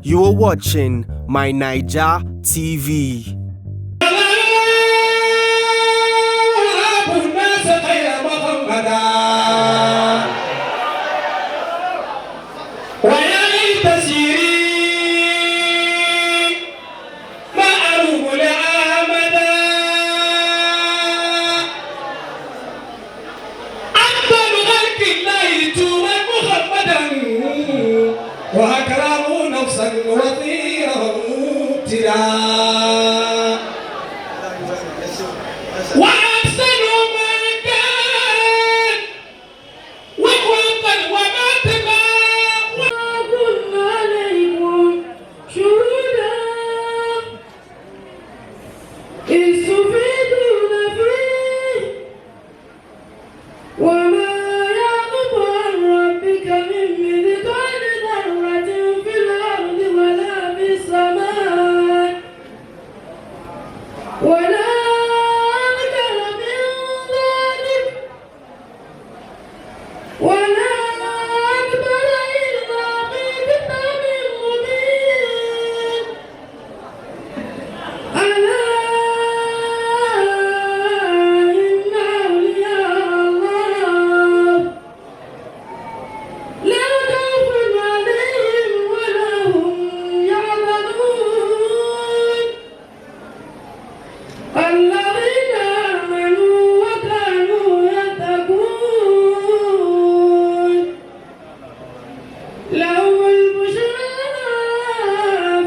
You are watching my Naija TV. وأكرموا نفسا وطيرا ابتلاء وأحسنوا ما كان وخلقا ومثلا وكنا عليكم شهودا إذ تفيدون فيه وما يغب عن ربك من مثقال ذرة في الأرض ولا في السماء ولا أكثر من ذلك ولا أكبر إلا في كتاب مبين ألا إن أولياء الله لا خوف عليهم ولا هم يحزنون الذين آمنوا وكانوا يتقون لهم البشرى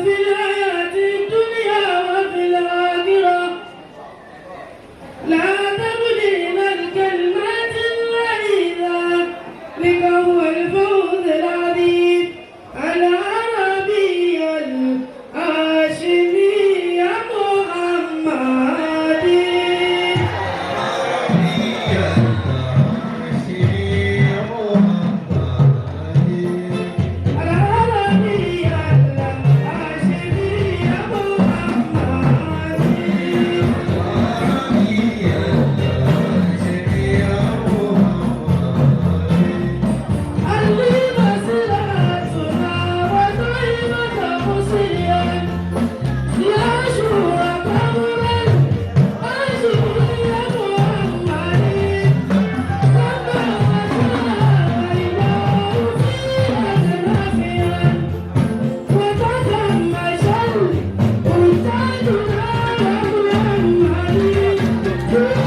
في الحياة الدنيا وفي الآخرة لا تبديل لكلمات الله ذلك هو الفوز العظيم العربي الهاشمي محمدي العربي الهاشمي محمدي علم صلاتنا وطيبة مسليا يا شهر قمرا أجبني يا محمدي صلى الله إله فيها نافيا وتتمشى أجدادنا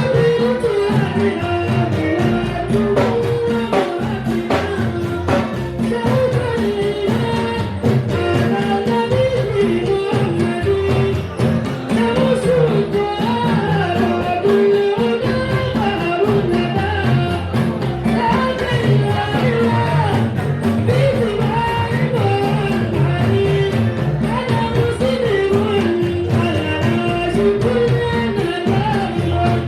محمدي جبرت عليها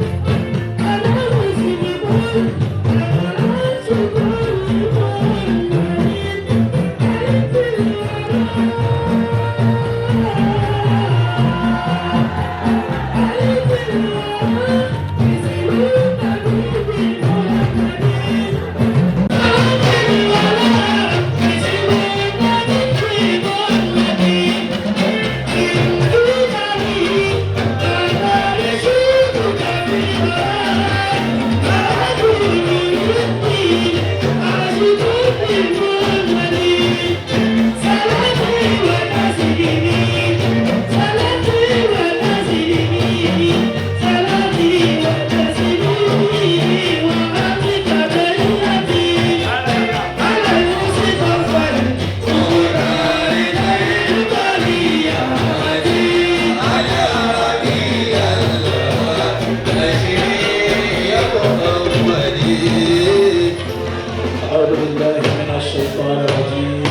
أعوذ بالله من الشيطان الرجيم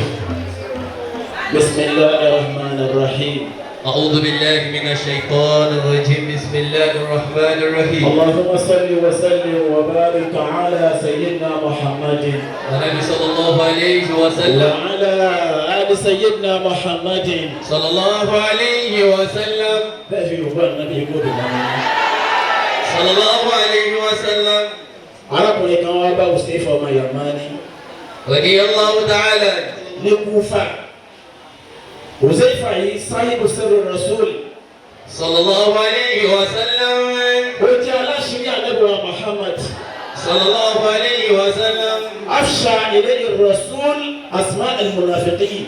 بسم الله الرحمن الرحيم أعوذ بالله من الشيطان الرجيم بسم الله الرحمن الرحيم اللهم صل وسلم وبارك على سيدنا محمد والنبي صلى الله عليه وسلم وعلى آل سيدنا محمد صلى الله عليه وسلم بأبي النبي يقول صلى الله عليه وسلم arákùnrin kan wá bá Hussein ọmọ Yamani رضي الله تعالى ní Kúfà Huzaifa yìí sahibu sirri rasul. Sallallahu alayhi wa sallam. Ó jẹ́ aláṣírí Ànábì wa Muhammad. Sallallahu alayhi wa sallam. Afsha ilayhi rasul asma' al-munafiqin.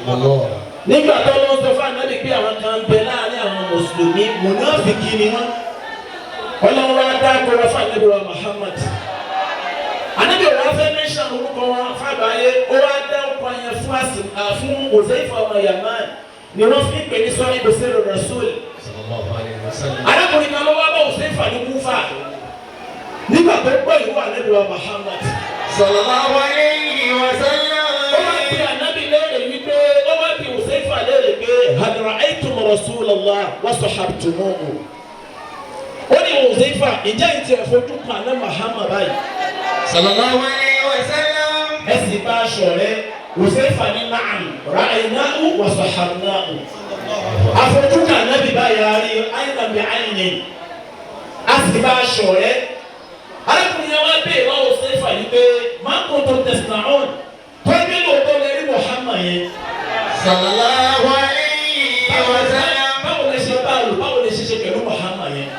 Allah. Nígbà tó lọ sọ fún Ànábì pé àwọn kan bẹ láàrin àwọn mùsùlùmí munafiki ni wọ́n. Ọlọ́run wá dá kọ́ra fún Ànábì wa Muhammad. Ànábì wa fẹ́ mẹ́ṣà orúkọ wọn fàgbáyé ó wá dá ọkọ̀ yẹn fún Huzaifa ọmọ Yaman ni wọ́n fi pè ní sahibu sirri rasul. Sallallahu alayhi wa sallam. Arákùnrin kan ló wá bá Huzaifa ní Kúfà nígbà tó gbọ́ ìlú Ànábì wa Muhammad. Sallallahu alayhi wa sallam. Ó wá bí Ànábì léèrè wípé ó wá bí Huzaifa léèrè pé hal ra'aytum rasulallah wa sahabtumuhu. Ó ní Huzaifa ìjẹ́ ìtì ẹ̀fọ́jú kan ní Muhammad báyìí. Sallallahu alayhi wa sallam. Ẹ sì bá aṣọ rẹ̀ Huzaifa ní na'am ra'aynahu wa sahabnahu. Àfojú kan Ànábì báyìí àárí àyìnbá bí àyìnbá. A sì bá aṣọ rẹ̀. Arákùnrin yẹn wá bẹ́ẹ̀ wá Huzaifa yìí pé máa kó tó tẹ̀sán ọ̀hún tó ẹgbẹ́ lóòótọ́ lẹ́rí Muhammad yẹn. Sallallahu alayhi wa sallam. Báwo lè ṣe pẹ̀lú Muhammad yẹn?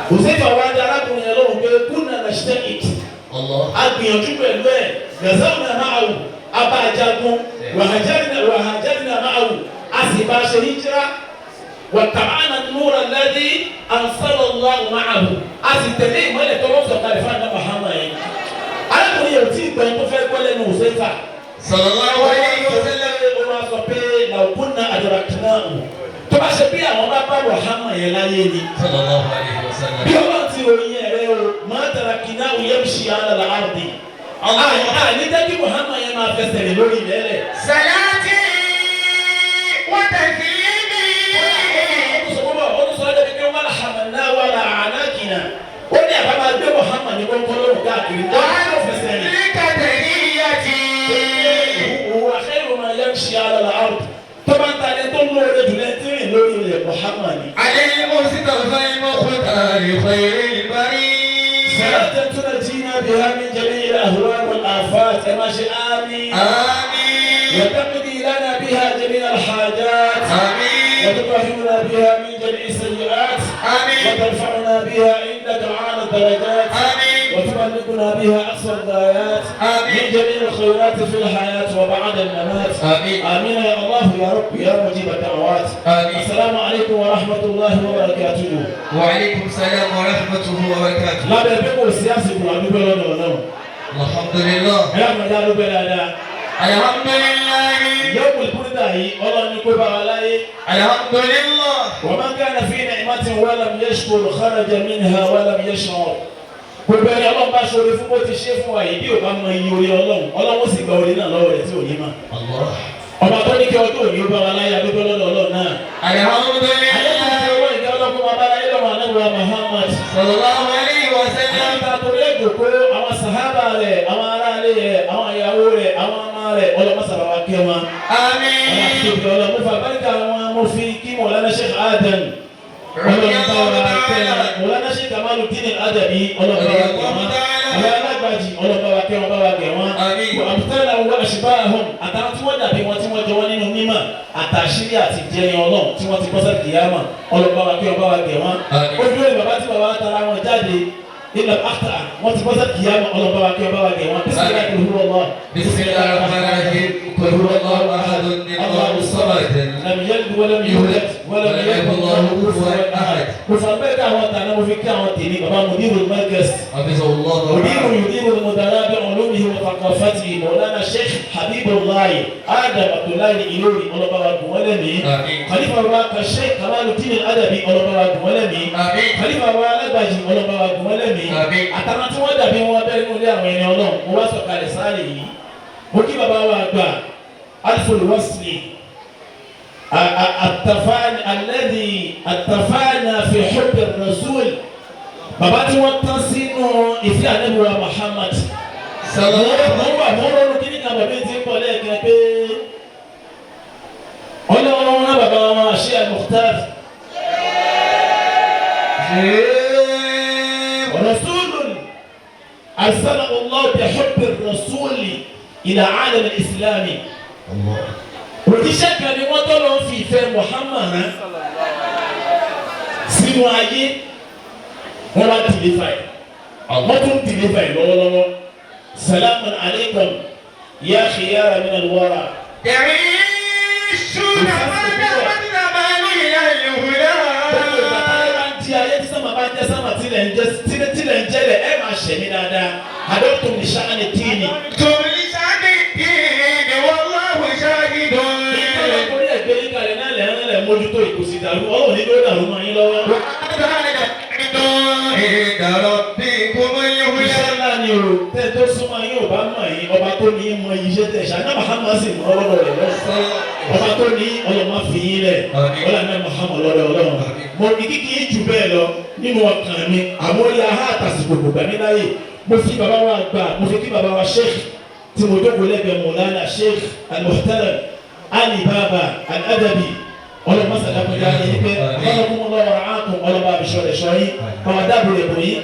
Huzaifa wá dá arákùnrin yẹn lóhùn pé kúnnà nashtaqit. Agbìyànjú pẹ̀lú ẹ̀ gazawna ma'ahu abájagun wàhájárìnà ma'ahu a sì bá ṣe hijira wàtàmánà nura alladhi ansala Allahu ma'ahu a sì tẹ̀lé ìmọ̀lẹ̀ tó wọ́n sọ̀kalẹ̀ fún àná Muhammad yẹn. Arákùnrin yẹn ò tí ì gbọ́n tó fẹ́ gbọ́ lẹ́nu Huzaifa. Sallallahu alayhi wa sallam. Ó wá sọ pé law kunna adraknahu tó bá ṣe bí àwọn bá Muhammad yẹn láyé ni. Sallallahu alayhi wa sallam. Bí ọlọ́run ti ròyìn ẹ̀rẹ́ o ma taraknahu yamshi ala al-ardi. Ní jẹ́kí Muhammad yẹn máa fẹsẹ̀ rìn lórí ilẹ̀ rẹ̀. Salati wa taslimi. Ó ní sọ́dọ̀ bí wọ́n la hamalna wa la anakina. Ó ní àbá máa gbé Muhammad ní kọ́kọ́ lóhùn káàkiri. Ó ní fẹsẹ̀ rìn. Huwa khayru man yamshi ala al-ardi. Tó bá ń ta ẹni tó lóore jù lẹ́ni tí rìn lórí ilẹ̀ Muhammad ni. Alayhi mustafa al-mukhtar khayril bariyya. صلاة تنجينا بها من جميع الأهوال والآفات كما شاء آمين. آمين. وتقضي لنا بها جميع الحاجات. آمين. وتطهرنا بها من جميع السيئات. آمين. وترفعنا بها عندك أعلى الدرجات. آمين. وتبلغنا بها أقصى الغايات. آمين. من جميع الخيرات في الحياة وبعد الممات. آمين. آمين يا الله يا رب يا مجيب الدعوات. آمين. السلام عليكم ورحمة الله وبركاته. وعليكم السلام ورحمة الله وبركاته. لا بيبقوا السياسة يقولوا بلون. الحمد لله. يا مجال بلادا. الحمد لله. يوم البردة الله نكوب عليه. الحمد لله. ومن كان في نعمة ولم يشكر خرج منها ولم يشعر. Gbogbo ẹni Ọlọ́run bá ṣoore fún bó ti ṣe fún wa yìí bí ò bá mọ iye orí Ọlọ́run sì gba orí náà lọ́wọ́ rẹ̀ tí ò ní mọ̀. Ọba tó ní kí ọdún òní ó bá wa láyé adúgbò lọ́dọ̀ Ọlọ́run náà. Alhamdulillah. Ayé tó ti owó ìgbà ọlọ́kùnrin máa bá láyé lọ́wọ́ Ànábì Muhammad. Sallallahu alayhi wa sallam. Ẹni ta torí èdòkó àwọn sàhábà rẹ̀, àwọn aráalé rẹ̀, àwọn ìyàwó rẹ̀, àwọn ọmọ rẹ̀, ọlọ́mọsàbà wa kẹ́ wọn. Àmín. Mo fa bárìkà wọn, mo fi kí Mọ̀lánà Sheikh Adam. Mọ̀lánà Sheikh Kamaluddin Al-Adabi ọlọ́ba wa kẹ́ wọn. Àwọn alágbàjì ọlọ́ba wa kẹ́ wọn bá wa kẹ́ wọn. Àbùtálà wa ashbahum àtàwọn tí wọ́n dàbí wọn tí wọ́n jọ wọ́n nínú mímọ̀ àtàṣírí àti jẹyìn Ọlọ́run tí wọ́n ti bọ́ sẹ́kì kíyámà ọlọ́ba wa kẹ́ wọn bá wa kẹ́ wọn. Ojú ẹ̀ bàbá tí bàbá wa tara wọn jáde ilẹ̀ àkàtà wọ́n ti bọ́ sẹ́kì kíyámà ọlọ́ba wa kẹ́ wọn bá wa kẹ́ wọn. Bismillahir rahmanir rahim. Qul huwallahu ahadun Allahu samad. Lam yalid wa lam yulad wa lam yakul lahu kufuwan ahad. Mo fà bẹ́ẹ̀ ká àwọn tàná mo fi kí àwọn tèmi bàbá Mudirul Markaz. Mudirul Mudarrab ulumihi wa thaqafatihi Mawlana Sheikh Habibullah Adam Abdullahi Ilori ọlọ́ba wa gùn wọ́n lẹ́mí. Khalifa wa ka Sheikh Kamaluddin Al-Adabi ọlọ́ba wa gùn wọ́n lẹ́mí. Khalifa wa alágbàjì ọlọ́ba wa gùn wọ́n lẹ́mí. Àtàwọn tí wọ́n dàbí wọn bẹ́ẹ̀ nínú ilé àwọn ẹni Ọlọ́run mo wá sọ̀kalẹ̀ sáré yìí. Mo kí bàbá wa gbà Alful Wasli التفانى في حب الرسول bàbá tí wọ́n tán sínú ìfẹ́ Ànábì wa Muhammad mọ́rọ́rùn kí ní kan bàbá tí ń bọ̀ lẹ́ẹ̀kan pé ọlọ́run náà bàbá wọn ṣe Al-MUKTAR rasulun arsalahu Allah bi hubbi ar-rasuli ila alam al-islami òjíṣẹ́ kan ni wọ́n tọ́ lọ fi ìfẹ́ Muhammad rán sínú ayé wọ́n wá dìlífà ẹ̀ wọ́n tún dìlífà ẹ̀ lọ́wọ́lọ́wọ́ salamun alaykum ya khiyara min al-wara. تعيشون ما مدنا إلى الهدى tí ayé tí sáma bá ń jẹ́ sáma tilẹ̀ ń jẹ́ lẹ̀ ẹ̀ máa ṣẹ̀mí dáadáa àdókòtò ní sàánì tíìnì. تولي شاهدين والله شاهد orí ẹgbẹ́ yín kalẹ̀ náà lẹ̀ mójútó ìkòsí dàrú ọlọ́run ní ló dàrú mọ́ yín lọ́wọ́. عند ربكم الهدى iṣẹ́ ńlá ni o tẹ́ tó súnmọ́ yín ò bá mọ̀ yín ọba tó ní mọ iṣẹ́ tẹ̀ ṣáná Muhammad sì mọ́ ọlọ́dọ̀ rẹ̀ lọ́sọ̀ ọba tó ní ọlọ́mọ fi yín lẹ̀ ọlọ́mọ Muhammad lọ́dọ̀ ọlọ́run mo ní kíkì í jù bẹ́ẹ̀ lọ nínú ọkàn mi àmórí ahá àtàsìkò gbogbo mi láyè mo fi bàbá wa gbà mo fi kí bàbá wa Sheikh tí mo jókòó lẹ́gbẹ̀ẹ́ Mawlana Sheikh Al-Mukhtar Ali Baba Al-Adabi ọlọ́mọ sàdápẹ́jà yẹn pé ọlọ́mọ lọ́wọ́ àákùn ọlọ́mọ àbíṣọ́rẹ̀ ṣọ́yìn ọmọ dábòrè bòyìn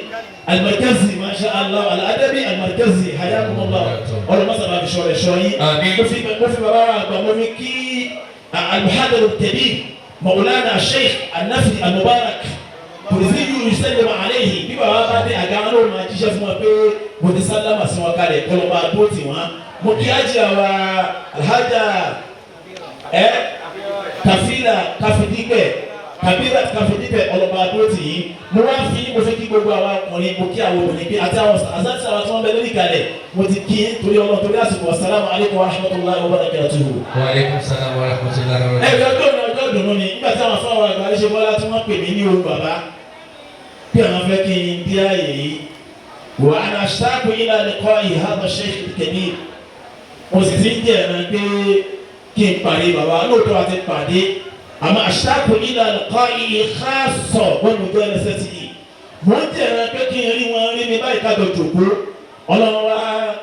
المركزي ما شاء الله الأدبي المركزي حياكم الله ولا مثلا بشوري شوي وفي براءة ومكي المحاضر الكبير مولانا الشيخ النفي المبارك تريد يسلم عليه بما بعد أجانو ما تشوف ما بي وتسلم اسمه كله كل ما دوتي ما مكياجي والحاجة كفيلة كفيديكه kabira kafidite ọlọba adóòtì yìí mo wá fi mo fi kí gbogbo àwọn ọkùnrin mo kí àwọn obìnrin bí àti àwọn àzáǹtì àwọn tí wọn bẹ lórí ìkàlẹ̀ mo ti kí torí Ọlọ́run torí àsìkò assalamu alaikum wa rahmatullahi wa barakatuhu. Wa alaikum salam wa rahmatullahi wa barakatuhu. ẹgbẹ́ ọjọ́ ní ọjọ́ ìdùnnú ni nígbà tí àwọn afọwọ́ àgbà ṣe bọ́lá tí wọ́n pè mí ní ohun bàbá bí àwọn fẹ́ kí n bí ààyè yìí wà á na ṣáàbù ila liqa'i hadha shaykh al-kabir mo sì ti ń jẹ́ ẹ̀ràn pé kí n pàdé bàbá lóòótọ́ àti pàdé àmọ́ aṣáàpù ilà lọ́kọ́ iye xaasọ̀ wọ́n mú jẹ́ ẹsẹ̀ sí i mo ń jẹ́ ẹran pé kí n rí wọn rí mi báyìí ká jọ jòkó ọlọ́run wa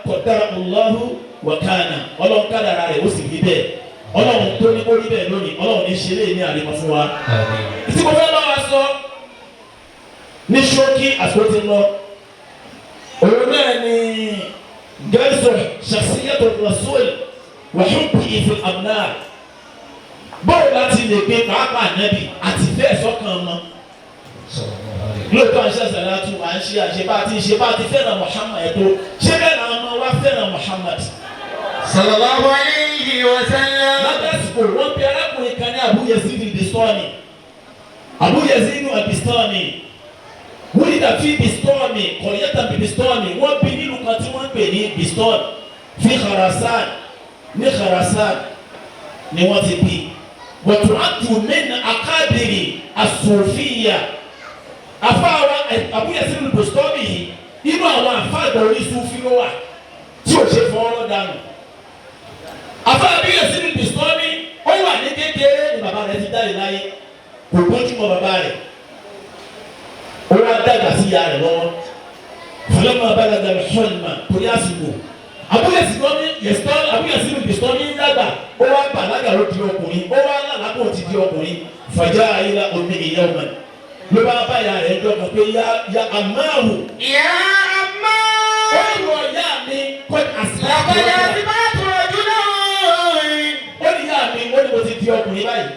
qaddara Allahu wa kana ọlọ́run kádàrá rẹ̀ ó sì rí bẹ́ẹ̀ ọlọ́run tó ní kó rí bẹ́ẹ̀ lónìí ọlọ́run ní ṣe lé ní àrímọ́ fún wa. tí mo fẹ́ bá wa sọ ní ṣókí àsìkò lọ òun náà ni gẹ́sọ̀ shakhsiyyatu rasul wa hubbihi fil abnar bọ́ọ̀ láti lè gbé pàápàá nẹ́bì àti bẹ́ẹ̀ sọ́kàn mọ́. lóòótọ́ àṣẹ sàlátù à ń ṣe àṣebá àti ìṣebá àti fẹ́ràn Muhammad tó ṣé bẹ́ẹ̀ náà ọmọ wa fẹ́ràn Muhammad. sallallahu alayhi wa sallam. lábẹ́sìkò wọ́n pe arákùnrin kan ní Abu Yazid al-Bistami Abu Yazid al-Bistami wọ́n ní dàbí Bistami kọ̀ọ̀yẹ́tà Bistami wọ́n bí nílùú kan tí wọ́n pè ní Bistami fi Khurasan ní Khurasan ni wọ́n ti bí. وتعد من أكابر الصوفية أفاوى أبو ياسر البستامي inú àwọn àfáàgbà oníṣúfì ló wà tí ò ṣe fọwọ́rọ́ dànù àfáà Abu Yazid al-Bistami ó wà ní kékeré ní bàbá rẹ̀ ti jáde láyé kò gbójú mọ́ bàbá rẹ̀ ó wá dàgbà sí ìyá rẹ̀ lọ́wọ́ falamma balagha al-hulma torí àsìkò Abu Yazid al-Bistami ń dàgbà ó wá bàlágà ló di ọkùnrin ó wá lálàbò ti di ọkùnrin fàjà ila ummihi yawman ló bá báyà rẹ̀ dọ́gba pé ya amáhù. Ya amáhù. ó lọ yá mi kọ́ àsìlá. àbàyà ti bá tọrọ jùlọ. ó ní yá mi ó ní mo ti di ọkùnrin báyìí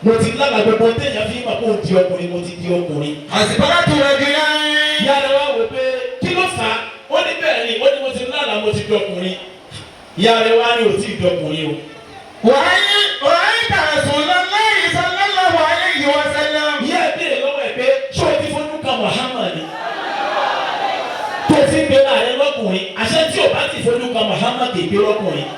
mo ti lálà gbogbo téèyàn fi máa kó o di ọkùnrin mo ti di ọkùnrin. àsìkò tọrọ jùlọ. yàrá wa wò pé kí ló fà á ó ní bẹ́ẹ̀ ni ó ní mo ti lálà mo ti di ọkùnrin yàrá wa ni ò tí ì di ọkùnrin o. وأنت رسول الله صلى الله عليه وسلم. yíyá ìbéèrè lọ́wọ́ ẹ̀ pé ṣé o ti fojú kan Muhammad tó fi ń gbé láàrin lọ́kùnrin àṣẹ tí o bá ti fojú kan Muhammad kì í gbé lọ́kùnrin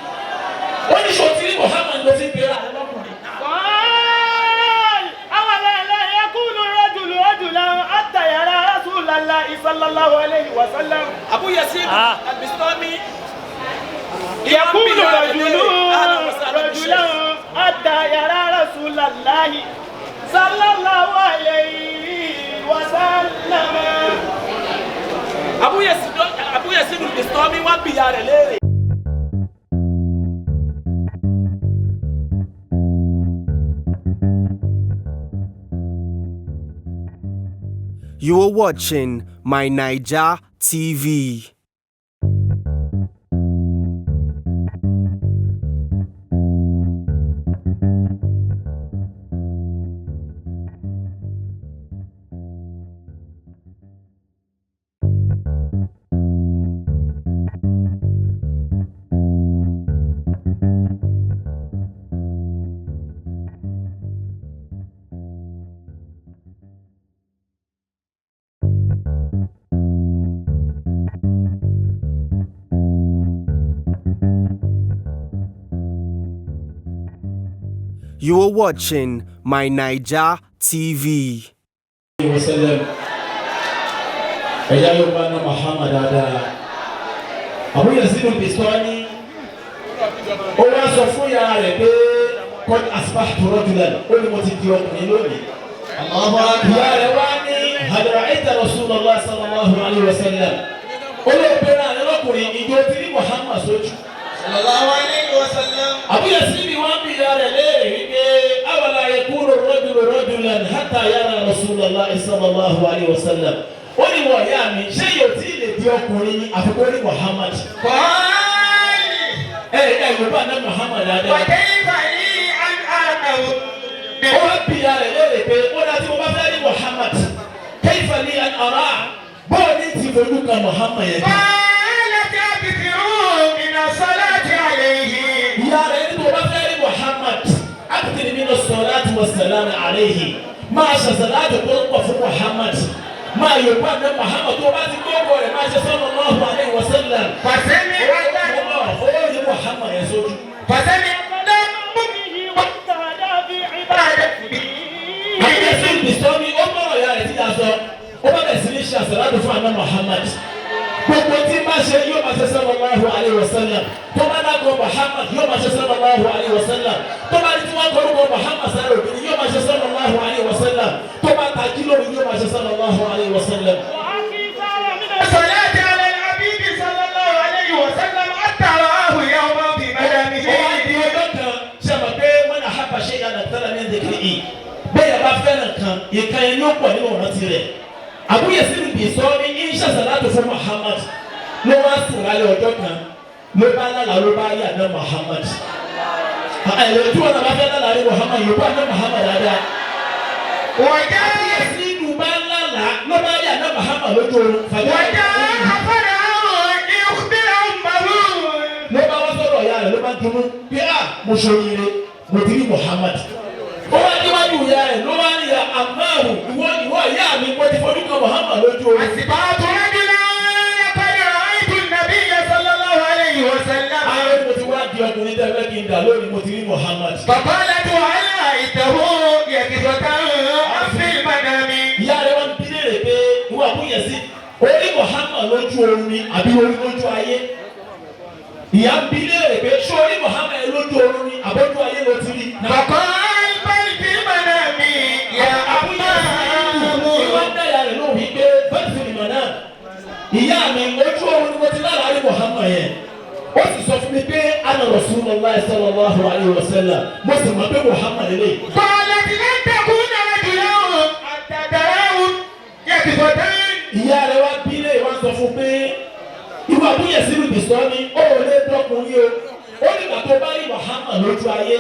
ó ní ṣé o ti rí Muhammad tó fi ń gbé láàrin lọ́kùnrin. قال أولا لا يكون الرجل رجلا حتى يرى رسول الله صلى الله عليه وسلم. Abu Yazid al-Bistami يكون رجل رجلا حتى يرى رسول الله صلى الله عليه وسلم. Abu Yazid al-Bistami wá bí ìyá rẹ̀ léèrè. You are watching my Naija TV. You are watching my Naija TV. Abu Yazid al-Bistami ó wá sọ fún ìyá rẹ̀ pé qad asbahtu rajulan ó ní mo ti di ọkùnrin lónìí. Ìyá rẹ̀ wá ní hal ra'ayta Rasulullah sallallahu alayhi wa sallam ó lè pé náà lọ́kùnrin ìjọ tí ní Muhammad sójú. sallallahu alayhi wa sallam. Abu Yazid wá bí ìyá rẹ̀ léèrè wípé awala yakunu ar-rajulu rajulan hatta yara Rasulullah sallallahu alayhi wa sallam. Ó ní wọ̀ ìyá mi ṣé yóò tí ì lè di ọkùnrin ní àfikún ní Muhammad. Yorùbá náà Muhammad adé. Wàjẹ́ ìbàlí àdáwò. Ó wá bí ìyá rẹ̀ léèrè pé ó dá tí mo bá fẹ́ rí Muhammad. Kayfa li an ara bóò ní ti fojú kan Muhammad yẹn. Báyọ̀ tí a ti fi rún ìnà salati alayhi. Ìyá rẹ̀ ní mo bá fẹ́ rí Muhammad. Akthir mina salati wa salam alayhi. Máa ṣe salatu tó ń pọ̀ fún Muhammad. Máa Yorùbá náà Muhammad tó bá ti gbọ́ rẹ̀ máa ṣe sallallahu alayhi wa sallam. Pàṣẹ mi àgbà. Muhammad yẹn sójú. Fàṣẹ́mi ọ̀dọ́ mọ́bìnrin wọ́n tàdá bí ìbáraẹ̀ fìdí. Abu Yazid al-Bistami ó bọ̀rọ̀ ìyá rẹ̀ tí a sọ. Ó bá bẹ̀ sí ní ṣe àṣàlátù fún àná Muhammad. Gbogbo tí máa ṣe yóò máa ṣe sallallahu alayhi wa sallam. Tó bá dákọ̀ Muhammad yóò máa ṣe sallallahu alayhi wa sallam. Tó bá ní tí wọ́n kọ́rùkọ Muhammad sáré òbí yóò máa ṣe sallallahu alayhi wa sallam. Tó bá ta kílò yóò máa ṣe sallallahu alayhi wa sallam. Salati ala al-habibi sallallahu alayhi wa sallam hatta ra'ahu yawma bi madamihi. Bẹ́ẹ̀ bá fẹ́ràn kan, ìkan yẹn yóò pọ̀ nínú ọ̀rántí rẹ̀. Abu Yazid al-Bistami ń ṣàṣàlátù fún Muhammad. Ló wá sùn lálẹ́ ọjọ́ kan, ló bá lálàá ló bá yà ná Muhammad. Ẹ̀rọ tí wọn bá fẹ́ lálàá rí Muhammad yóò bá ná Muhammad dáadáa. Wàjá Abu Yazid bá lálàá ló bá yà ná Muhammad lójú oorun. wàjá àfọ̀dà ní ìkúbíra ọ̀gbàrú. Ló bá wá sọ̀rọ̀ ìyá rẹ̀ ló bá dúró pé mo ṣoríire mo ti rí Muhammad. Ó wá níwájú ìyá rẹ̀ ló wá ní àmàrù ìwọ ìyá mi mo ti fojú kan Muhammad lójú oorun. àsìbá àtúrẹ́dúnlá lápẹ́rẹ́ àìtú nàbí sallallahu alayhi wa sallam. Ayé mo ti wá di ọkùnrin tẹ́lẹ̀ kí n dà lónìí mo ti rí Muhammad. Bàbá lẹ́nu wàhálà ìtẹ̀wó yẹ̀kìtọ̀tà àfin madami. Ìyá rẹ̀ wọ́n bí léèrè pé ìwọ Abu Yazid orí Muhammad lójú oorun ni àbí orí lójú ayé. Ìyá ń bí léèrè pé ṣé orí Muhammad lójú oorun ni àbójú ayé ló ti rí. Bàbá bẹ́ẹ̀ fi madami yà Abu Yazid ìwọ ń dá ìyá rẹ̀ lóhùn wípé bẹ́ẹ̀ fi ìmọ̀ náà. Ìyá mi ojú oorun ni mo ti lára rí Muhammad yẹn. Ó sì sọ fún mi pé ana Rasulullah sallallahu alayhi wa sallam mo sì mọ̀ pé Muhammad lè. Bọ́lá ti lè dẹ́kun náà jùlọ àtàdàràwù yẹ̀kìtọ̀tà. Ìyá rẹ̀ wá bí lè wá sọ fún pé ìwà Abu Yazid al-Bistami ó lè dọ́kùnrin o. Ó nígbà tó bá rí Muhammad lójú ayé.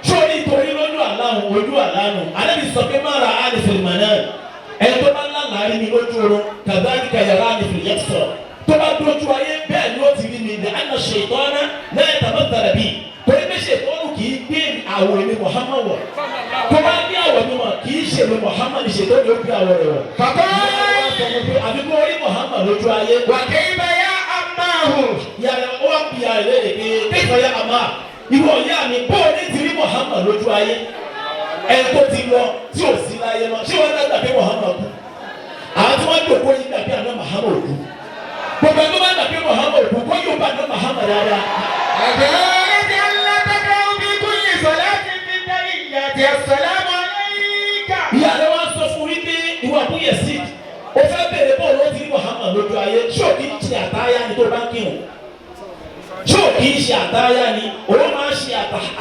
Ṣé o ní torí lójú àláhùn ojú àlánù? Ànábì sọ pé má ra àlè fil manam. Ẹni tó bá lálàá rí mi lójú oorun kadhalika yarani fil yaqsa. Tó bá dójú ayé bẹ́ẹ̀ ni ó ti rí mi ní àná ṣètọ́nà la yatamathala bi. Torí pé ṣètọ́nù kì í gbé àwọ̀ èmi Muhammad wọ̀. Tó bá ní àwọ̀ mi wọ̀ kì í ṣe mi Muhammad ṣètọ́nù ó gbé àwọ̀ rẹ̀ wọ̀. Bàbá àfikún orí Muhammad lójú ayé. wà kayfa ya ammahu. Yàrá ó wá bí ara rẹ̀ lè pé kayfa ya amma. Ìwọ ìyá mi bóò ní ti rí Muhammad lójú ayé. Ẹni tó ti lọ tí ò sí láyé lọ ṣé wọ́n dàgbà pé Muhammad kú. Àwọn tí wọ́n jòkó yìí dàbí àná Muhammad kú. Gbogbo ẹni tó bá dàbí Muhammad kú kó yóò bá àná Muhammad dáadáa. Àgbẹ̀rẹ̀ Allah taqra'u bi kulli salatin min tahiyyati assalamu alayka. Ìyá rẹ̀ wá sọ fún wípé ìwọ Abu Yazid ó fẹ́ bẹ̀rẹ̀ bọ́ọ̀lù ó ti rí Muhammad lójú ayé ṣé ò kì í ṣe àtáyá ni tó bá ń kírun. Ṣé ò kì í ṣe àtáyá ni òun máa ń ṣe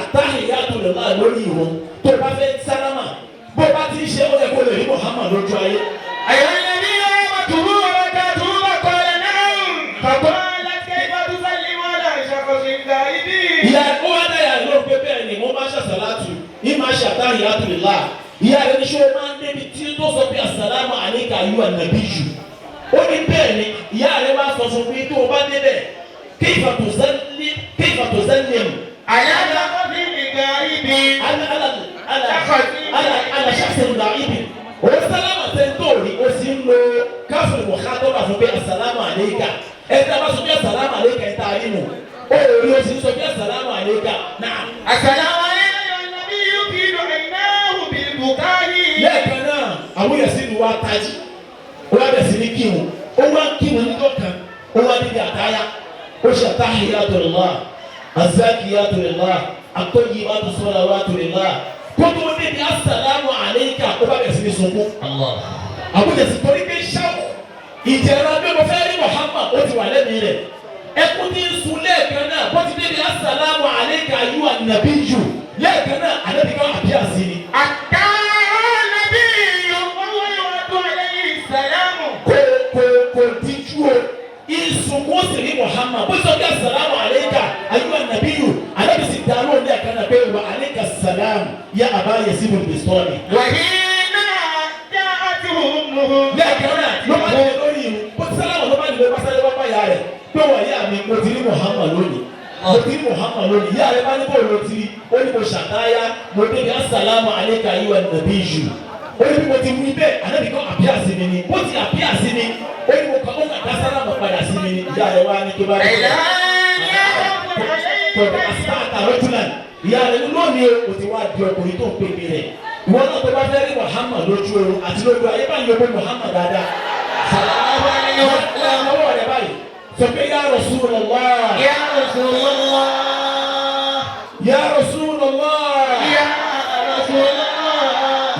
àtàhíyátù lillah lórí ìrun tó bá fẹ́ sálámà bó bá ti ń ṣe ó yẹ kó lè rí Muhammad lójú ayé. أيها الذين آمنوا وبركاته وقال نعم فقالت كيف تسلم على شخص غائب. Ìyá ó wá dáyà ló pé bẹ́ẹ̀ ni mo máa ń ṣàṣàlátù ní máa ṣàtàhíyátù lillah. Ìyá rẹ̀ ní ṣé o máa ń débi tí tó sọ pé assalamu alayka ayyuhan nabiyyu. Ó ní bẹ́ẹ̀ ni ìyá rẹ̀ máa sọ fún mi tó o bá débẹ̀ kayfa tusallim على شخص غائب. ala shakhsin ghaib. O sálámà tẹ́ntòrí o sì ń lo káfíìn mọ̀kátọ́bà fún pé assalamu alayka. Ẹ̀ta bá sọ pé assalamu alayka ẹ̀ta nínú. O rí o sì ń sọ pé assalamu alayka. Náà. السلام عليك يا النبي في bùkárì. lẹ́ẹ̀kan náà àwọn yẹ̀sí ni wàá tají ó wá bẹ̀ sí ní kírun ó wá kírun níjọ́ kan ó wá níbi àtáyà ó ṣe àtàhíyàtu lillah azakiyatu lillah at-tayyibatu salawatu lillah kótó níbi assalamu alayka ó bá bẹ̀ sí ní sunkún. àwọn yẹ̀sí torí pé ṣáwó ìjẹ̀rọ bí mo fẹ́ rí Muhammad ó ti wà lẹ́mìí rẹ̀ ẹkún ní sun lẹ́ẹ̀kan náà bó ti débi assalamu alayka ayyuhan nabiyyu lẹ́ẹ̀kan náà àdébí kan àbí àsìrí. àtàlẹ́bí ọwọ́ ìwádùn alayhi salamu. kò díjú o ìsunkún sì rí Muhammad bó sọ bí assalamu alayka ayyuhan nabiyyu àdébí sì dá lóun lẹ́ẹ̀kan náà pé wa alayka salam ya Aba Yazid al-Bistami. wàhíná já àti hùmùhù. lẹ́ẹ̀kan náà ló bá dé lórí ìlú bó ti sálámù ló bá dé lórí pásálẹ́ wọ́n bá yà rẹ̀ pé wọ́n yà mí mo ti rí Muhammad lónìí. mo ti rí Muhammad lónìí yà rẹ̀ bá ní bóòlù ti rí ó ní mo ṣàtáyà mo débi assalamu alayka ayyuhan nabiyyu ó ní mo ti wí bẹ́ẹ̀ ànábì kan àbíà sí mi ni bó ti àbíà sí mi ó ní mo kàn ó kàn dá sálámù padà sí mi ni ìyá rẹ̀ wá ní tó bá rí tọ̀dọ̀ àsìkò àrọ́júlàn ìyá rẹ̀ lónìí o ti wá di ọkùnrin tó ń pè mí rẹ̀ ìwọ náà tó bá fẹ́ rí Muhammad lójú oorun àti lójú ayé bá yọ pé Muhammad dáadáa lọ́wọ́ rẹ̀ báyìí sọ pé ya Rasulullah ya Rasulullah. ya Rasulullah ya Rasulullah.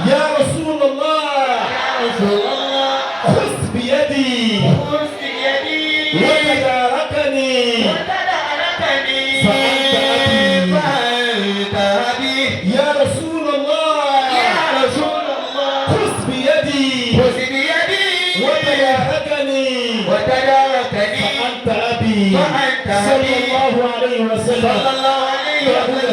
ya Rasulullah Rasulullah. khudh biyadi خذ بيدي وتداركني وتداركني فأنت أبي يا رسول الله يا رسول الله. خذ بيدي خذ بيدي وتداركني وتداركني فأنت أبي فأنت صلى أبي. الله عليه وسلم. صلى الله عليه وسلم.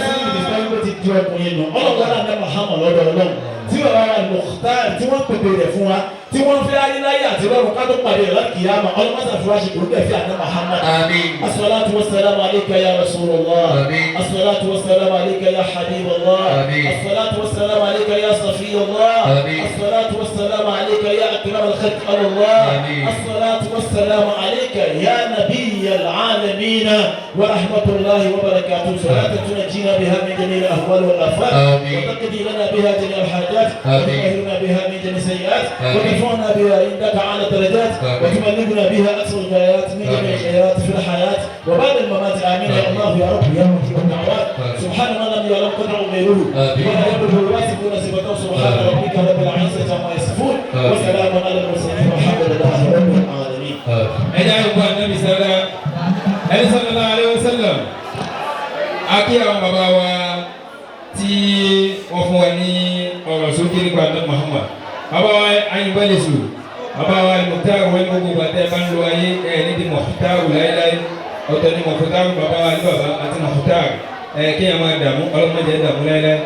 ọlọ́wọ́lá ní Muhammad lọ́dọ̀ ọlọ́run tí bàbá wa Al-Mukhtar tí wọ́n pèpè rẹ̀ fún wa tí wọ́n fi ayélujáyé àti lọ́rùn ká tó pàdé rẹ̀ láti kìyàmá ọlọ́mọdé àfi wá ṣe kò dẹ̀ fi àná Muhammad. آمين. as-salatu was-salamu alayka ya Rasulullah. آمين. as-salatu was-salamu alayka ya Habibullah. آمين. as-salatu was-salamu alayka ya Safiyullah. آمين. as-salatu was-salamu alayka ya akram al-khalq Allah. آمين. as-salatu was-salamu alayka ya nabiy al-alamin wa rahmatullahi wa barakatuh. salatu tunajjina biha min jami' al-ahwal wal-afat. آمين. وتقضي لنا بها جميع الحاجات وتطهرنا بها من جميع السيئات وترفعنا بها عندك اعلى الدرجات وتبلغنا بها اقصى الغايات من جميع الخيرات في الحياه وبعد الممات. امين يا الله يا رب يا مجيب الدعوات. سبحان من لم يعلم قدره غيره ولا يبلغ الواثقون صفته. سبحان ربك رب العزه عما يصفون وسلام على المرسلين والحمد لله رب العالمين. ẹ̀dá ìgbà nàbì sẹ́lá ẹni sallallahu alaihi wasallam akí àwọn bàbá wa tí wọ́n fún wa ní ọ̀rọ̀ sókè nípa ní Muhammad bàbá wa ayinbẹ́lẹ̀sù bàbá wa Al-Mukhtar wọ́n ní gbogbo àtẹ́ bá ń lo ayé ẹ̀ ní di Mukhtar láéláé ọ̀tọ̀ ní Mukhtar bàbá wa ní bàbá àti Mukhtar kí ẹ̀ máa dààmú ọlọ́mọdé dààmú láéláé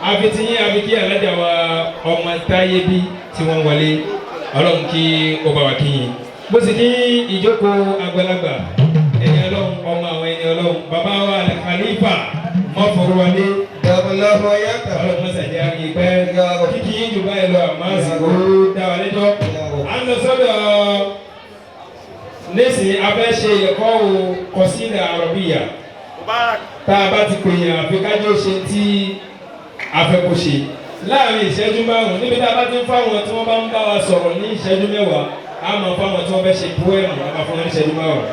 àfitìyín àfikí alájà wa ọmọ táyé bí tí wọ́n wọlé ọlọ́run kí ó bá wa kíyìn bó sì kí ìjókòó àgbàlagbà ẹni ọlọ́run ọmọ àwọn ẹni ọlọ́run bàbá wa Khalifa mọ́fọ̀rọ̀wálé Dàbọ̀lọ́wọ́ yàtọ̀. ọlọ́run sàjẹ́ àmì ìpẹ́ kíkì yín jù báyìí lọ àmọ́ àsìkò dáwà lẹ́jọ́ à ń lọ sọ́dọ̀ nísìnyí abẹ́ ṣe ẹ̀kọ́ kọ̀sídà àrọ̀bíyà tá a bá ti pè yàn àfikájọ́ ṣe tí afẹ́kọ̀ ṣe láàrin ìṣẹ́jú márùn-ún níbi tá a bá ti ń fáwọn tí wọ́n bá ń bá wa sọ̀rọ̀ ní ìṣẹ́jú mẹ́wàá a máa fáwọn tí wọ́n fẹ́ ṣe púẹ́mù a máa fún wọn ní ìṣẹ́jú márùn-ún.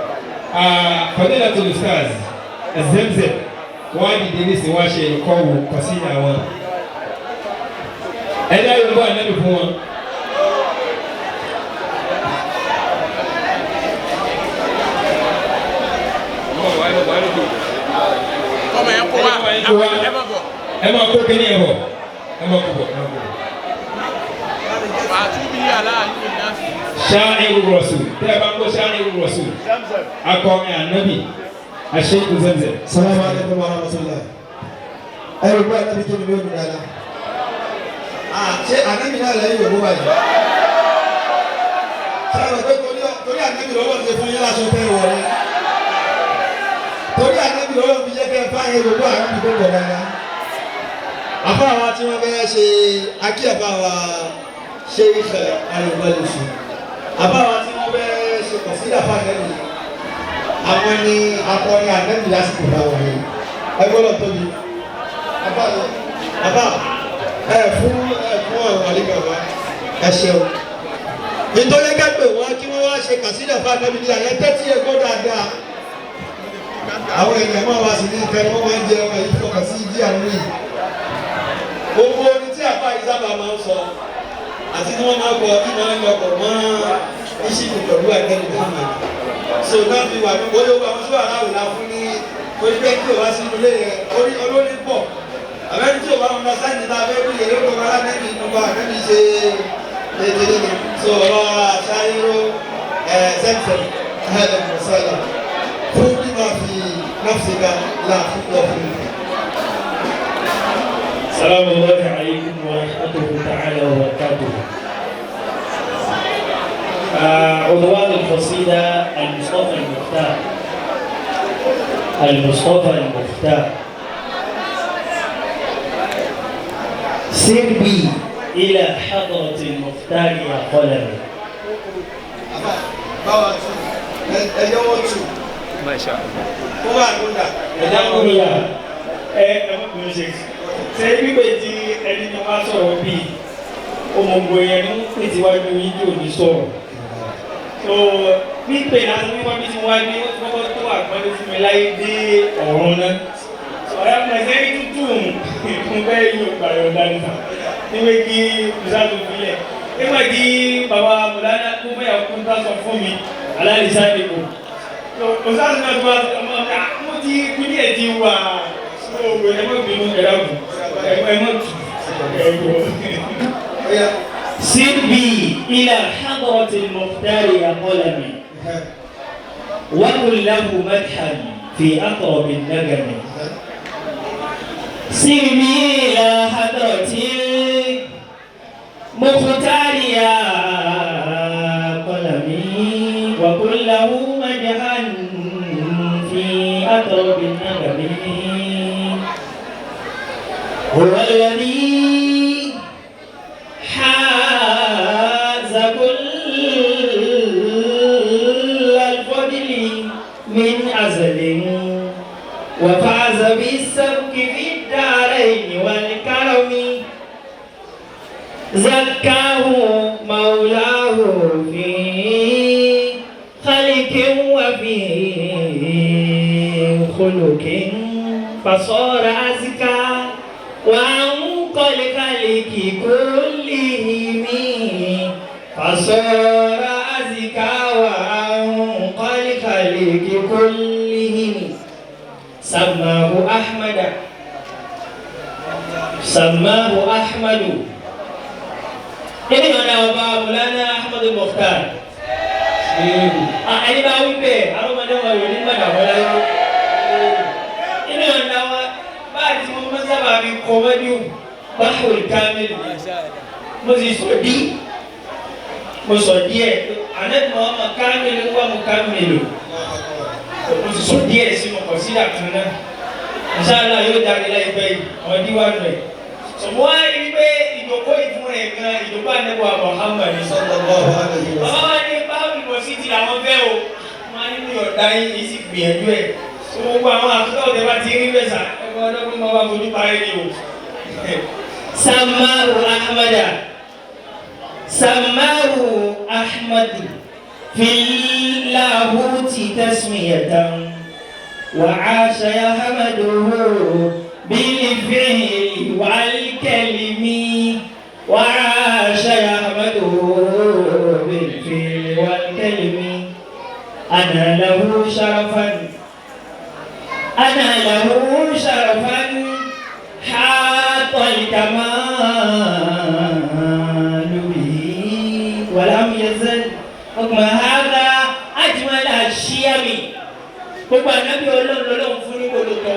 Fadilatul Ustaz Zemzem wọ́n á dìde nísìnyí wọ́n á ṣe ẹ̀kọ́ kọ̀sídà wọn. ẹ̀dá yorùbá ànábì fún wọn. ọmọ yẹn kó wa ẹ má bọ̀. ẹ máa kó kíní ẹ bọ̀ ẹ máa kó bọ̀. àtúbí aláàánú ìyá sí. Sha'iru Rasul tẹ́ ẹ bá ń gbọ́ Sha'iru Rasul akọrin ànábì Sheikh Zemzem. Salamu alaikum wa rahmatullah. Ẹ̀rù gbọ́ ànábì tó ní lónìí dáadáa. Ṣé ànábì náà lẹ́yìn òwú báyìí? Ṣé àwọn pé torí ànábì lọ́wọ́ ti fún yín láṣọ tẹ́ wọ̀ ni? Torí ànábì lọ́wọ́ fi jẹ́ kẹ́ fáyín gbogbo ànábì tó pọ̀ dáadáa. Àfa àwa tí wọ́n fẹ́ ṣe akí àfa àwa ṣe ìfẹ́ àyùbọ̀lẹ̀ṣù. Àfa àwa tí wọ́n fẹ́ ṣe kọ̀sídà fáfẹ́lì. Àwọn ni akọrin ànábì lásìkò bá wọ̀nyí. Ẹ gbọ́dọ̀ tóbi. Àbá fún wọ́n wà ní bàbá ẹ ṣeun. nítorí kẹ́pẹ́ wọn kí wọ́n wá ṣe kàsídà fún Ànábì ní àyẹ́ tẹ́tí ẹ̀gbọ́ dáadáa. àwọn èèyàn máa wá sí ní ìfẹ́ wọ́n máa ń jẹ ọmọ yìí fọkàn sí ìdí àwọn yìí. gbogbo orin tí àbá yìí sábà máa ń sọ àti tí wọ́n máa kọ kí wọ́n ń lọkọ̀ mọ́ ìṣìkò pẹ̀lú Ànábì Muhammad. so náà fi wà ní bóyá àwọn tó wà láwùjọ fún ní orí pé kí o wá sí ilé yẹn olórí pọ̀ àbẹ́ni tí o bá wọn lọ sáyẹn níta abẹ́ bí èrè kò rárá nẹ́bí nípa nẹ́bí ṣe ètò nínú so ọ̀rọ̀ àṣàyẹ̀rọ sẹ́ńsẹ̀m ẹ̀ẹ́dẹ̀ mọ̀sálà fún bí wọ́n fi nọ́ọ̀sìkà láàfin lọ́fún. Salamu alaykum wa rahmatullahi ta'ala wa barakatuh. عنوان القصيدة المصطفى المختار. المصطفى المختار. سر بي إلى حضرة المختار يا قلمي. ما شاء الله. ṣe wípé tí ẹni tó bá sọ̀rọ̀ bíi ọmọọgbọ yẹn ní pè tí wájú yín tí ò ní sọ̀rọ̀ so pípè láti wíwá bí tí wájú ó ti kọ́kọ́ tó àgbọ́dé fún mi láyé dé ọ̀run náà ọ̀rẹ́ pẹ̀sẹ̀ ní tútù fún bẹ́ẹ̀ yóò gbà yọ̀ dáńtà níwé kí bùsàtò filẹ̀ nígbà tí bàbá mùlánà tó fẹ́ yà kún tásọ fún mi aláìsá ìdìbò bùsàtò náà tó bá ọmọ ọ̀gá mo ti kúlẹ̀ ẹ̀ ti wà sọ́wọ́ ẹ̀mọ́ bínú ẹ̀rọ سر بي إلى حضرة المختار يا قلمي وقل له مدحا في أقرب النجم سر بي إلى حضرة المختار يا قلمي وقل له مدحا في أقرب النجم هو الذي حاز كل الفضل من أزل وفاز بالسبق في الدارين والكرم زكاه مولاه في خلق وفي خلق فصار أزكى وأنقى الخلق كلهم فصار أزكى وأنقى الخلق كلهم سماه أحمد ini mana Bapak Mulana Ahmad Al-Mukhtar ini bawa ipe aku mana bawa ini mana bawa ini mana báyìí mo máa sábà fi kọ́mẹ́dì báwòlì kámẹ́lì mo sì sọ díẹ̀ ànẹ́tì mo máa kámẹ́lì wá mo kámẹ́lì mo sì sọ díẹ̀ sí mo kọ̀ sí àkàn náà ìṣáàlá yóò dáre láìpẹ́ yìí àwọn díwájú ẹ̀ sọ̀mọ́ wá rí pé ìdòkó ìfún ẹ̀ gan ìdòkó ànẹ́bọ̀ Muhammad sallallahu alaihi wasallam bàbá wa ní báwòlì bọ̀ sí ti làwọn fẹ́ o wọ́n á ní mi ọ̀dá yìí sì gbìyànjú ẹ̀ gbogbo àwọn àtúntò ọ̀dẹ́ bá ti rí bẹ́sà ẹgbẹ́ ọdọ́gbọ́n máa wá fojú parí ni o. samaru ahmadu filahuti tasmiyatan wa aasha yahmaduhu bilfi'li wal kalimi wa aasha yahmaduhu bilfi'li wal kalimi ana lahu sharafan أنا له شرفا حاط الكمال به ولم يزل حكم هذا أجمل الشيم gbogbo anabi Ọlọ́run fún ní olùkọ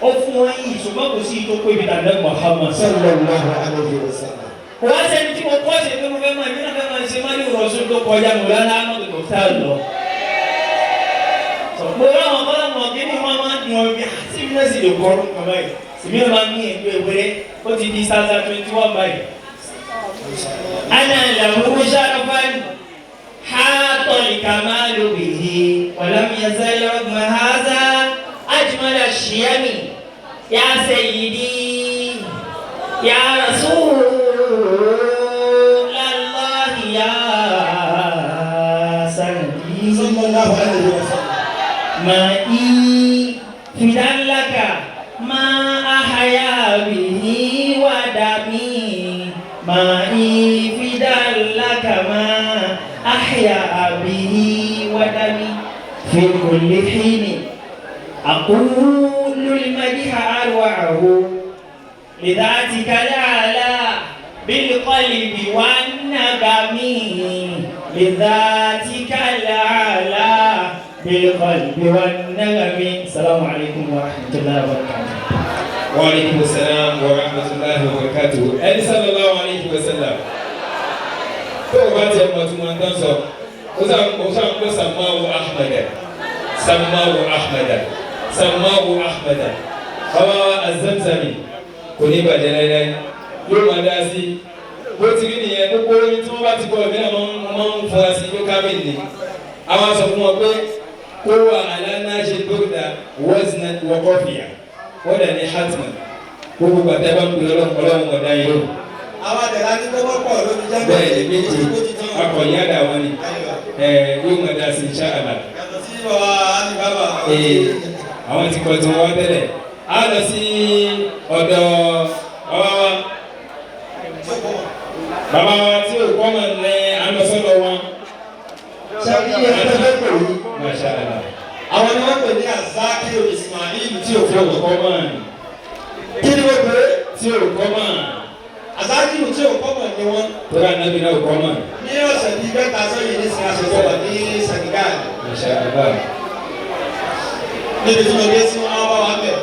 ó fún wọn yìí ṣùgbọ́n kò sí ìtókò ibi tàbí Muhammad sallallahu alaihi wasallam. wọ́n sẹ́ni tí mo kọ́ ṣe pé mo fẹ́ máa nínú fẹ́ máa ṣe máa ní ìrọ̀sùn tó kọjá mo lọ́la Ahmad Al-Mukhtar lọ. mo rán àwọn ọmọ kí ni wọ́n máa ń dùn ọ̀gbìn àti ìmúlẹ̀sì lè kọ́ ọ́rùn kan báyìí èmi ò máa ń ní ẹgbẹ́ ìwéré ó ti di sáza 21 báyìí. ana lahu sharafan حاط الكمال به ولم يزل رغم هذا أجمل الشيم يا سيدي يا رسول الله يا سندي صلى الله عليه وسلم ما فدلك ما أحيا به ودمي ما فدلك ما أحيا به ودمي في كل حين أقول المدح أروعه لذاتك الأعلى بالقلب والنغم لذاتك الأعلى بالقلب والنغم. السلام عليكم ورحمة الله وبركاته. وعليكم السلام ورحمة الله وبركاته. ẹni sallallahu alayhi wa sallam. tó o bá tiẹ̀ mọ̀ tí wọ́n tán sọ o sàn kó sàmáwò ahmada sàmáwò ahmada sàmáwò ahmada bàbá wa azamzami kò ní bàjẹ́ láíláí yóò máa dá sí bó ti rí nìyẹn gbogbo oyin tí wọ́n bá ti kọ́ ọ̀gbìn náà máa ń fura sí yóò ká mi nì àwọn sọ fún wọn pé kó wà alánà ṣe gbóòdà wọ́ọ̀sì wọ́kọ́fìyà wọ́n dà ní hatman gbogbo gbàtẹ́ bá ń pè ọlọ́run ọ̀dá yìí lóhùn. àwọn àdàlà ní kọ́kọ́ pọ̀ lórí jáde. bẹ́ẹ̀ ni méjì akọ̀yìn àdá wọn ni yóò máa dá sí insha Allah. yàtọ̀ sí bàbá àti bàbá. àwọn ti kọ́ tí wọ́n wá tẹ́lẹ̀ á lọ sí ọ̀dọ̀ bàbá wa tí ò kọ́ mọ̀ ní àlọ́sọ́dọ̀ wọn. sẹ́yìn ẹgbẹ́ fẹ́ pè yí. Masha Allah. àwọn ni wọ́n pè ní Azakiru Ismail tí ò kọ́ mọ̀ kí ni wọ́n pè é? tí ò kọ́ mọ̀ Azakiru tí ò kọ́ mọ̀ ni wọ́n. tó bá nàbí náà ò kọ́ mọ̀. ní ọ̀sẹ̀ bíi mẹ́ta sẹ́yìn ní sin aṣọ wà ní Senegal. Masha Allah. níbi tí mo dé sí wọn bá wà bẹ̀.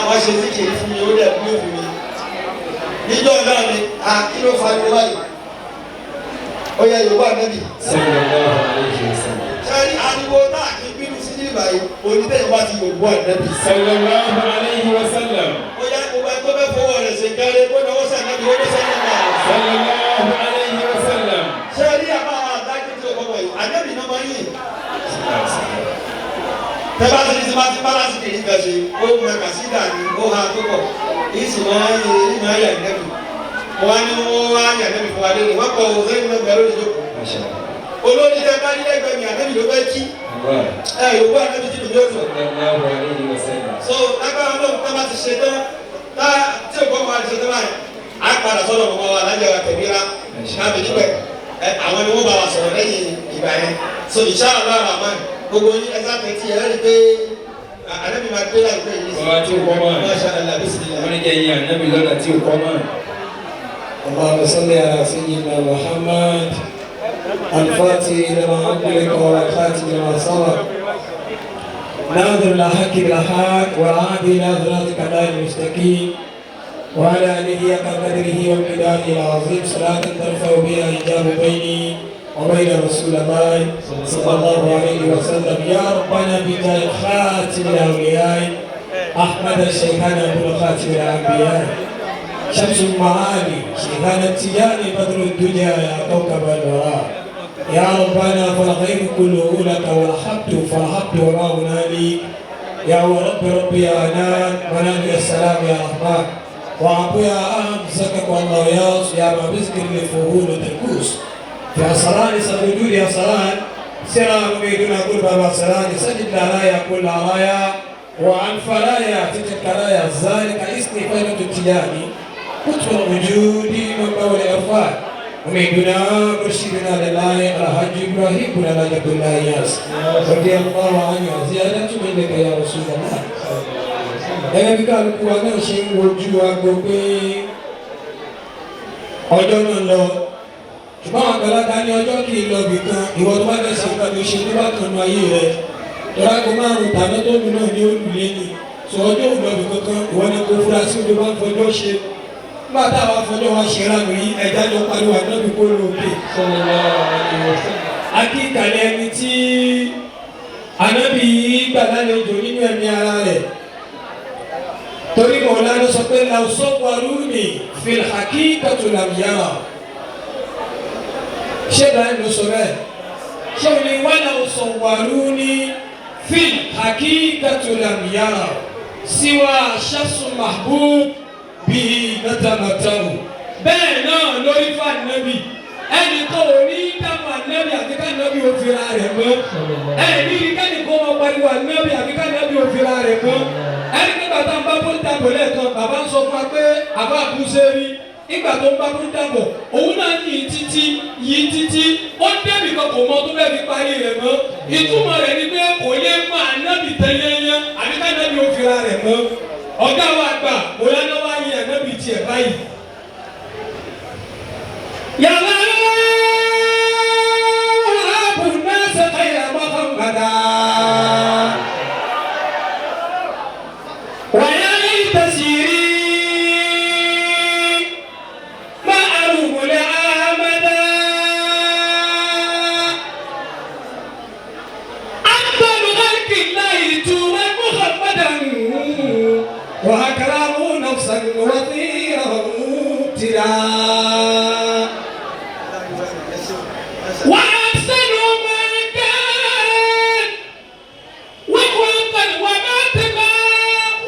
wọ́n ṣe síkìrì fún mi ó dẹ̀ bí òfin mi. níjọ́ náà ni kí ló fa ní wáyé? ó yẹ Yorùbá nẹ́bì. Sallallahu alayhi wa sallam. sẹ́yìn ariwo náà kí bínú sí ní ìbàyí onídẹ̀yìn wá ti Yorùbá nẹ́bì. Sallallahu alayhi wa sallam. ó yẹ gbogbo ẹni tó fẹ́ fọwọ́ rẹ̀ ṣe kẹ́lẹ́ kó náwó sànẹ́bì ó ní sẹ́yìn náà. Sallallahu alayhi wa sallam. sẹ́yìn àbá àdájọ́ tí o kọ́ wọ̀nyí àdébì náà máa ń yìn. tẹ́lá ti ní sinmi balasi kì í kàṣe ó mọ kàṣídà ní ó ha tó pọ̀ yìí sì máa ń yẹ yìí máa ń yà nẹ́bì wọ́n á ní wọ́n á yà nẹ́bì fún wa lé ní wọ́n kọ́ sẹ́yìn náà gbẹ̀rù ìjókòó. olórí tẹ bá nílẹ̀ gbẹ̀mí ànẹ́bì ló fẹ́ kí yòówó ànẹ́bì tí lòdì òfò. Sallallahu alayhi wa sallam. so lágbára náà tá bá ti ṣe tán tá tí o kọ́ máa ti ṣe tán báyìí á padà sọ́dọ̀ mọ́ wa lájẹ́ wa tẹ̀míra káàbì níbẹ̀ àwọn ni wọ́n bá wa sọ̀rọ̀ lẹ́yìn ìgbà yẹn so inshallah rahman gbogbo yín ẹ̀sán tẹ̀tí ẹ̀ rí pé ànẹ́bì máa gbé láìpẹ́ yìí. Ọba tí o kọ́ mọ̀. Masha Allah bismillah. wọ́n ní jẹ́ yín ànábì lọ́nà tí o kọ́ mọ̀. اللهم صل على سيدنا محمد الفاتح لما أغلق والخاتم لما سبق ناظر الحق بالحق والعادي إلى صراطك المستقيم وعلى آله قدره ومقداره العظيم صلاة ترفع بها حجاب بيني وبين رسول الله صلى الله عليه وسلم يا ربنا بجاه خاتم الأولياء أحمد الشيخان أبو خاتم الأنبياء شمس المعالي شيخان التجاني بدر الدنيا يا كوكب الوراء يا ربنا فالخير كله لك والحمد فالحمد وما هنالك يا رب يا أنان منال يا السلام يا رحمن وعبو يا أمسكك والله ياس يا ما بذكر لفهول وتركوس في أسران سجود يا سران سران ميدنا كل بابا سران سجد لرايا كل عرايا وعن فرايا تلك رايا ذلك اسمي فيلة التجاني كتب الوجود من قول العرفان وميدنا مرشدنا لله الحج ابراهيم بن نجد الله ياس رضي الله عنه زيادة منك يا رسول الله. Ẹgbẹ́ bí kálukú wa náà ṣe ń wojú aago pé ọjọ́ náà lọ ṣùgbọ́n àwọn àgbàlagbà ní ọjọ́ kì í lọ bì kan ìwọ tó bá fẹ́ ṣe nǹkan tó ṣe tó bá kan nu ayé rẹ tọ́lá kó márùn tàbí tó lù náà ní olùlé ni sọ ọjọ́ òun lọ bì kankan ìwọ ni kò fura sí ojú bá ń fọjọ́ ṣe nígbà táwa fọjọ́ wa ṣe ránu yìí ẹja jọ pariwo àdébí kó lóòkè. akíkalẹ̀ ẹni tí ànábì gbàlálejò nínú ẹ̀mí ara rẹ̀ torí mọ̀lá ló sọ pé làwùsọ̀wárúni fil haqiqati lam yara ṣé báyìí ló sọ bẹ́ẹ̀ ṣé o ní wà làwùsọ̀wárúni fil haqiqati lam yara siwa shakhsun mahbub به نتمتع bẹ́ẹ̀ náà lórí fún ànábì ẹnì kan ò ní dáhùn ànábì àti ká ànábì ò fira rẹ̀ mọ́ ẹnì kẹ́ni kó wọn pariwo ànábì àti ká ànábì ò fira rẹ̀ mọ́ ẹnì kí bàtà ń bá bó dàbò lẹ́ẹ̀kan bàbá ń sọ fún wa pé àbá àbúṣe rí nígbà tó ń bá bó dàbò òun náà yìí títí ó débi kan kò mọ tó bẹ́ẹ̀ fi parí rẹ̀ mọ́ ìtumọ̀ rẹ̀ ni pé kò lè mọ ànábì tẹ́lẹ̀yẹ́ àti ká ànábì ò fira rẹ̀ mọ́ ọ̀gá wa gbà bóyá náà wá yẹ ànábì tiẹ̀ báyìí. yàrá àbùnà sẹ́kẹ̀yà Muhammada wàyà yìí tẹ̀sírí má àrùbùlẹ̀ àmàdá àtàlùkàkì láì túwẹ́ Muhammadan wà kàràmù nafsan wàtíyà tìrà. وأحسن ما كان وخلقا وماتقا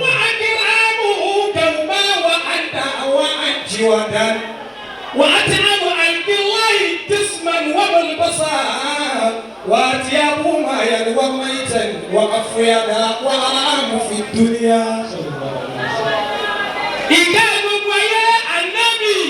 وأكرامه كما وأدى وأجودا وأتعب عند الله جسما وملبسا وأطيب ما ينوى ميتا وأفيدا وأرام في الدنيا. إجابة ويا النبي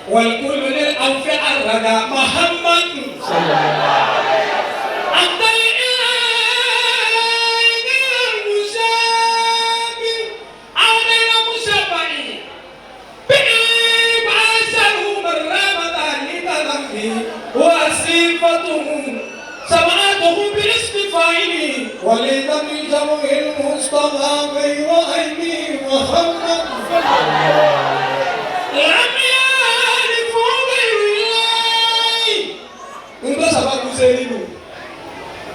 والكل للأوف عرنا محمد صلى الله عليه وسلم أنت الإله المشابه علينا مشابهين به بعثه من رمضان لتلقي وصفته سمعته بالاصطفاء ولدم جمع المصطفى غير أيدي محمد صلى الله عليه وسلم nǹkan sábàbù ṣe nínú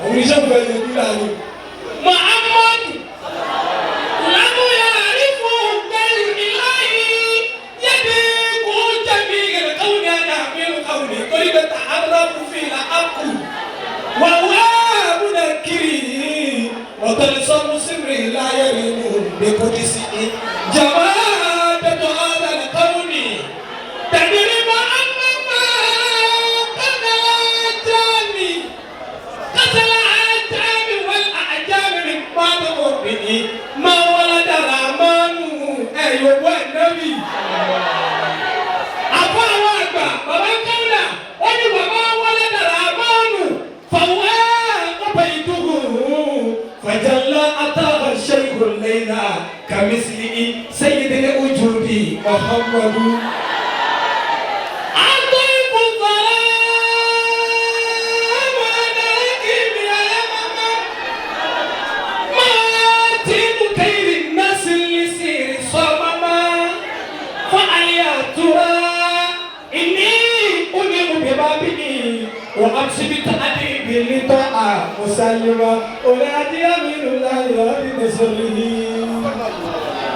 òun iṣẹ́ òun fẹ́ yẹn dúró àná. Muhammadu lámúyà àrífò gbẹ̀rù ìláyé yẹ́dí kò jẹ̀bi ìrẹ̀ káwọn ní àná àmínú káwọn ní torí bẹ́ẹ̀ ta arábù fi là ákù wà wá àbúdá kiri ọ̀tọ̀lẹ̀ sọ́mú símìrì láyé nínú lẹ́kọ̀ọ́dí sí i. jàmbá dẹ́tọ̀ àdàlẹ̀ káwọn ní tẹ̀lé bá ما ولد الرحمن أيوب النبي أبا وأبا بابا كولا أني بابا ولد الرحمن فهو بيته فجلى أتاه الشيخ الليلة كمثله سيد الوجود محمد وأمشي بتأديب لطاعة مسلمة أولادي أمين الله ربي نصره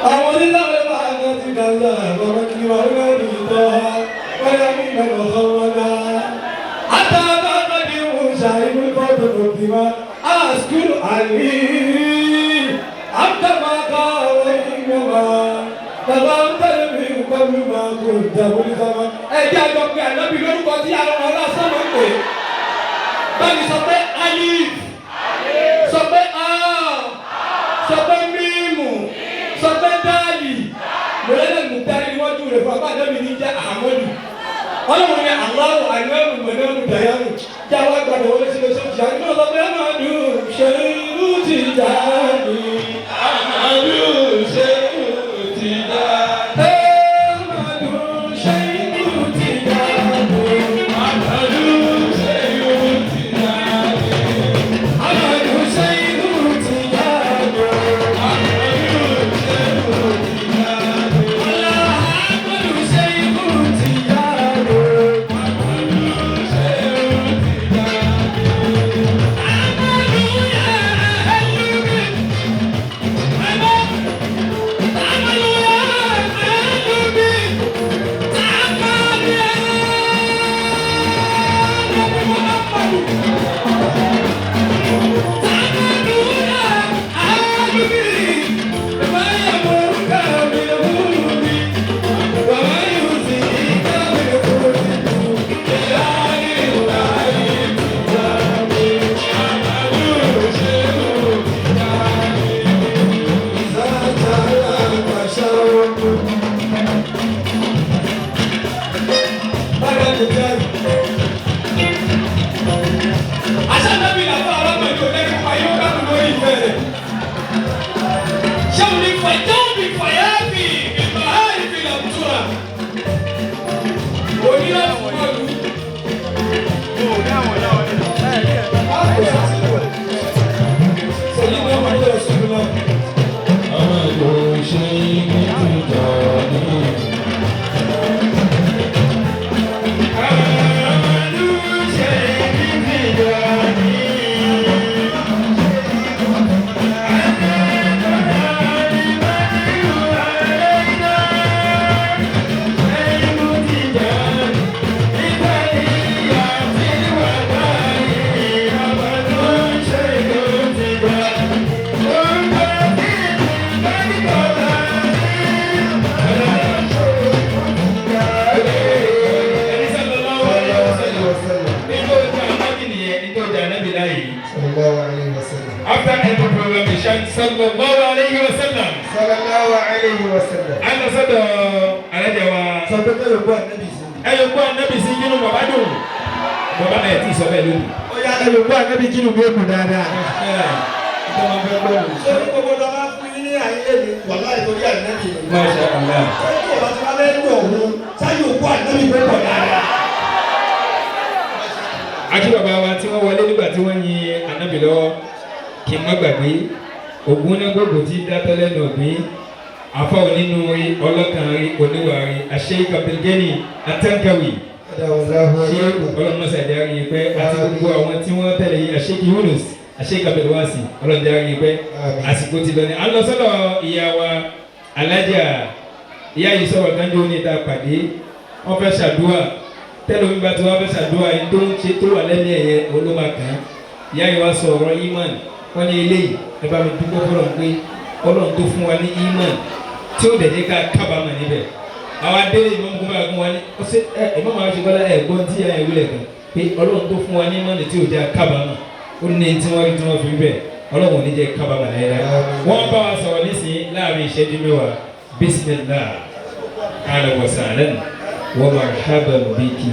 أول الله بعدتي الله ومكي وأولادي طه ويمين وخونا حتى قديم شايب الفضل والدماء أذكر علي عبد ما قال إنما تغمت من قبل ما كنت ملزما ẹjẹ àjọpẹ ànábì lórúkọ tí àwọn ọlá sọmọ ń pè báyìí sọ pé alif sọ pé a sọ pé mímù sọ pé dáàlì mọlẹ́lẹ́ mùtárí níwájú rẹ̀ fún abá ànábì ní jẹ́ àmọ́lù ọlọ́run ní aláwọ̀ ànábì mọ̀nàmù dàyàmù jáwá gbàdọ̀ wọlé sílẹ̀ sọ́ọ̀tì àgbẹ̀ sọ pé amadu ṣe irú ti jáde amadu ṣe irú ti jáde. sallallahu alayhi wa sallam. sallallahu alayhi wa sallam. a lọ sọ́dọ̀ alájà wa. sọ pé kí ló gbọ́ ànábì sí. ẹ yóò gbọ́ ànábì sí kínú bàbá dùn. bàbá náà ti sọ bẹ́ẹ̀ lónìí. ó yá ẹ ló gbọ́ ànábì kí ló gbé kù dáadáa. ìjọba fẹ́ gbọ́ òun. sórí gbogbo lọ máa fún yín ní ayé mi wàhálà ìtòrí ànábì. Masha Allah. sórí ìwà tí wọ́n fẹ́ lù ọ̀hún sáyò gbọ́ ànábì gbé pọ̀ dáadáa. Àti bàbá wa tí wọ́n wọlé nígbà tí wọ́n yin ànábì lọ́wọ́ kí n má gbàgbé ògùn náà gbogbo tí dátọ́ lẹ́nu ọ̀gbìn afa onínú ọlọ́kàn oníwàrí Sheikh Abdulgani Atankawi ṣé ọlọ́mọṣẹ́ àdáyé yìí pé àti gbogbo àwọn tí wọ́n tẹ̀lé yìí Sheikh Yunus Sheikh Abdulwasi ọlọ́dàá yìí pé àsìkò ti lọ ní. a lọ sọ́dọ̀ ìyá wa alájà ìyá yìí sọ̀rọ̀ kanjú ní ìta pàdé wọ́n fẹ́ ṣàdúrà tẹ́lẹ̀ omi bá ti wá fẹ́ ṣàdúrà yìí tó ń ṣe tó wà lẹ́nu ẹ̀yẹ olóma kan ìyá yìí wá sọ ọ̀rọ̀ imán wọ́n ní eléyìí ẹ bá mi dúpẹ́ fọlọ́n pé ọlọ́run tó fún wa ní imán tí ó dẹ̀dẹ̀ ká kábàámọ̀ níbẹ̀ àwọn adélé ìmọ̀mù bá gún wa ní ọ̀sẹ̀ ìmọ̀mù àwọn ṣèkọ́lá ẹ̀gbọ́n tí a ìwúlẹ̀ kan pé ọlọ́run tó fún wa ní imán tí ó jẹ́ kábàámọ̀ ó ní tí wọ́n rí tí wọ́n fi bẹ̀ ọlọ́run ò ní jẹ́ kábàámọ̀ láyé wọ́n bá wa sọ̀rọ̀ nísìnyí láàrin ìṣẹ́jú mẹ́wàá bismillah ahlan wa sahlan wa marhaban biki.